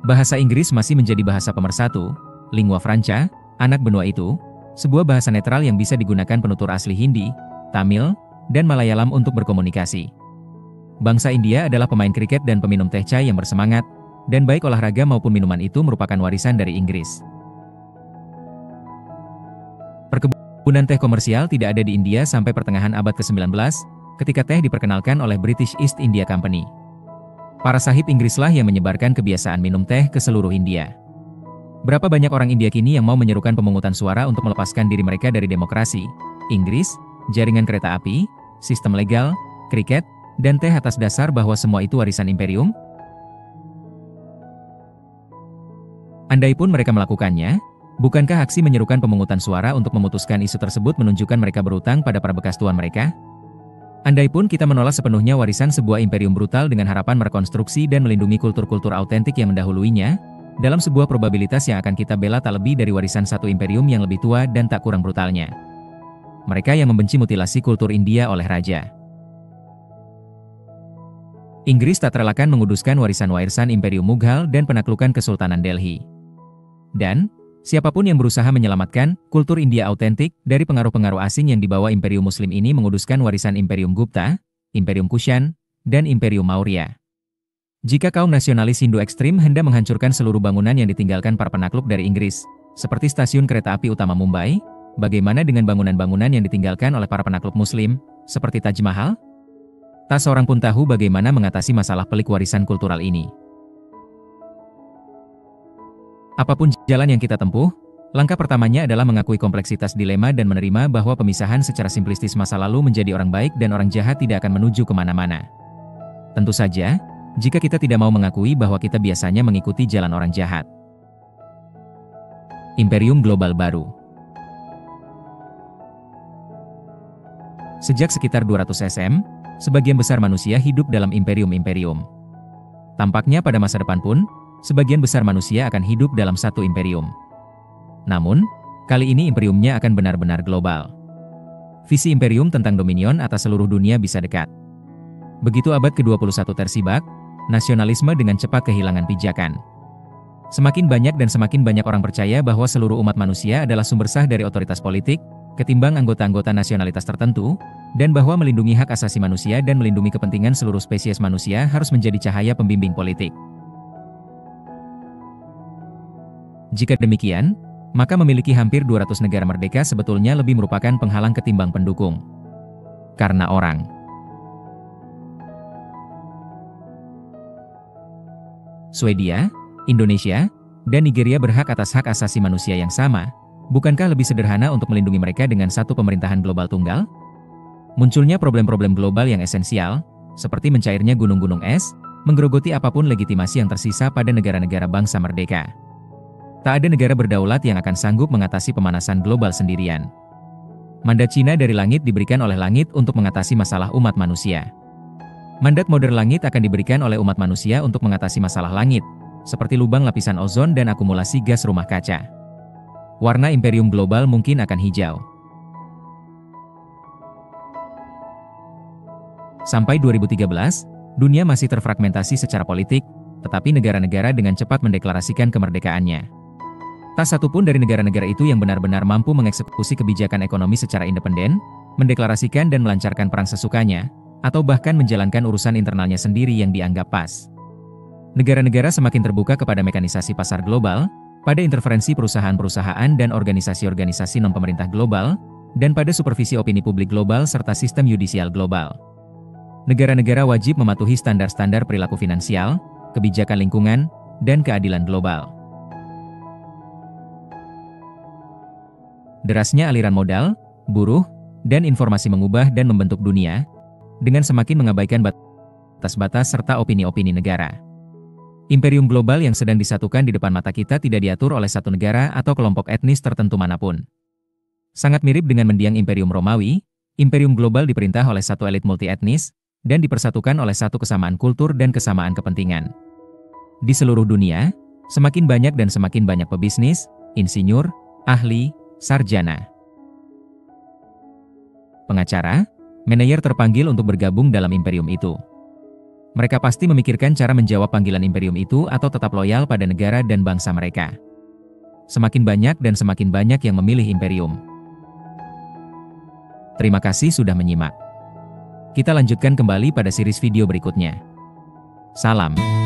Bahasa Inggris masih menjadi bahasa pemersatu, lingua franca, anak benua itu, sebuah bahasa netral yang bisa digunakan penutur asli Hindi, Tamil, dan Malayalam untuk berkomunikasi. Bangsa India adalah pemain kriket dan peminum teh chai yang bersemangat, dan baik olahraga maupun minuman itu merupakan warisan dari Inggris. Perkebunan teh komersial tidak ada di India sampai pertengahan abad ke-19, ketika teh diperkenalkan oleh British East India Company. Para sahib Inggrislah yang menyebarkan kebiasaan minum teh ke seluruh India. Berapa banyak orang India kini yang mau menyerukan pemungutan suara untuk melepaskan diri mereka dari demokrasi, Inggris, jaringan kereta api, sistem legal, kriket, dan teh atas dasar bahwa semua itu warisan imperium? Andaipun mereka melakukannya, bukankah aksi menyerukan pemungutan suara untuk memutuskan isu tersebut menunjukkan mereka berutang pada para bekas tuan mereka? Andaipun kita menolak sepenuhnya warisan sebuah imperium brutal dengan harapan merekonstruksi dan melindungi kultur-kultur autentik yang mendahuluinya, dalam sebuah probabilitas yang akan kita bela tak lebih dari warisan satu imperium yang lebih tua dan tak kurang brutalnya. Mereka yang membenci mutilasi kultur India oleh raja. Inggris tak terelakkan menguduskan warisan-warisan Imperium Mughal dan penaklukan Kesultanan Delhi. Dan, siapapun yang berusaha menyelamatkan kultur India autentik dari pengaruh-pengaruh asing yang dibawa Imperium Muslim ini menguduskan warisan Imperium Gupta, Imperium Kushan, dan Imperium Maurya. Jika kaum nasionalis Hindu ekstrim hendak menghancurkan seluruh bangunan yang ditinggalkan para penakluk dari Inggris, seperti stasiun kereta api utama Mumbai, bagaimana dengan bangunan-bangunan yang ditinggalkan oleh para penakluk Muslim, seperti Taj Mahal? Tak seorang pun tahu bagaimana mengatasi masalah pelik warisan kultural ini. Apapun jalan yang kita tempuh, langkah pertamanya adalah mengakui kompleksitas dilema dan menerima bahwa pemisahan secara simplistis masa lalu menjadi orang baik dan orang jahat tidak akan menuju kemana-mana. Tentu saja, jika kita tidak mau mengakui bahwa kita biasanya mengikuti jalan orang jahat. Imperium Global Baru. Sejak sekitar 200 SM, sebagian besar manusia hidup dalam imperium-imperium. Tampaknya pada masa depan pun, sebagian besar manusia akan hidup dalam satu imperium. Namun, kali ini imperiumnya akan benar-benar global. Visi imperium tentang dominion atas seluruh dunia bisa dekat. Begitu abad ke-21 tersibak, nasionalisme dengan cepat kehilangan pijakan. Semakin banyak orang percaya bahwa seluruh umat manusia adalah sumber sah dari otoritas politik, ketimbang anggota-anggota nasionalitas tertentu, dan bahwa melindungi hak asasi manusia dan melindungi kepentingan seluruh spesies manusia harus menjadi cahaya pembimbing politik. Jika demikian, maka memiliki hampir 200 negara merdeka sebetulnya lebih merupakan penghalang ketimbang pendukung. Karena orang Swedia, Indonesia, dan Nigeria berhak atas hak asasi manusia yang sama, bukankah lebih sederhana untuk melindungi mereka dengan satu pemerintahan global tunggal? Munculnya problem-problem global yang esensial, seperti mencairnya gunung-gunung es, menggerogoti apapun legitimasi yang tersisa pada negara-negara bangsa merdeka. Tak ada negara berdaulat yang akan sanggup mengatasi pemanasan global sendirian. Mandat Cina dari langit diberikan oleh langit untuk mengatasi masalah umat manusia. Mandat modern langit akan diberikan oleh umat manusia untuk mengatasi masalah langit, seperti lubang lapisan ozon dan akumulasi gas rumah kaca. Warna imperium global mungkin akan hijau. Sampai 2013, dunia masih terfragmentasi secara politik, tetapi negara-negara dengan cepat mendeklarasikan kemerdekaannya. Tak satu pun dari negara-negara itu yang benar-benar mampu mengeksekusi kebijakan ekonomi secara independen, mendeklarasikan dan melancarkan perang sesukanya, atau bahkan menjalankan urusan internalnya sendiri yang dianggap pas. Negara-negara semakin terbuka kepada mekanisasi pasar global, pada interferensi perusahaan-perusahaan dan organisasi-organisasi non-pemerintah global, dan pada supervisi opini publik global serta sistem yudisial global. Negara-negara wajib mematuhi standar-standar perilaku finansial, kebijakan lingkungan, dan keadilan global. Derasnya aliran modal, buruh, dan informasi mengubah dan membentuk dunia, dengan semakin mengabaikan batas-batas serta opini-opini negara. Imperium global yang sedang disatukan di depan mata kita tidak diatur oleh satu negara atau kelompok etnis tertentu manapun. Sangat mirip dengan mendiang Imperium Romawi, imperium global diperintah oleh satu elit multi-etnis, dan dipersatukan oleh satu kesamaan kultur dan kesamaan kepentingan. Di seluruh dunia, semakin banyak dan semakin banyak pebisnis, insinyur, ahli, sarjana, pengacara, manajer terpanggil untuk bergabung dalam imperium itu. Mereka pasti memikirkan cara menjawab panggilan imperium itu atau tetap loyal pada negara dan bangsa mereka. Semakin banyak dan semakin banyak yang memilih imperium. Terima kasih sudah menyimak. Kita lanjutkan kembali pada series video berikutnya. Salam.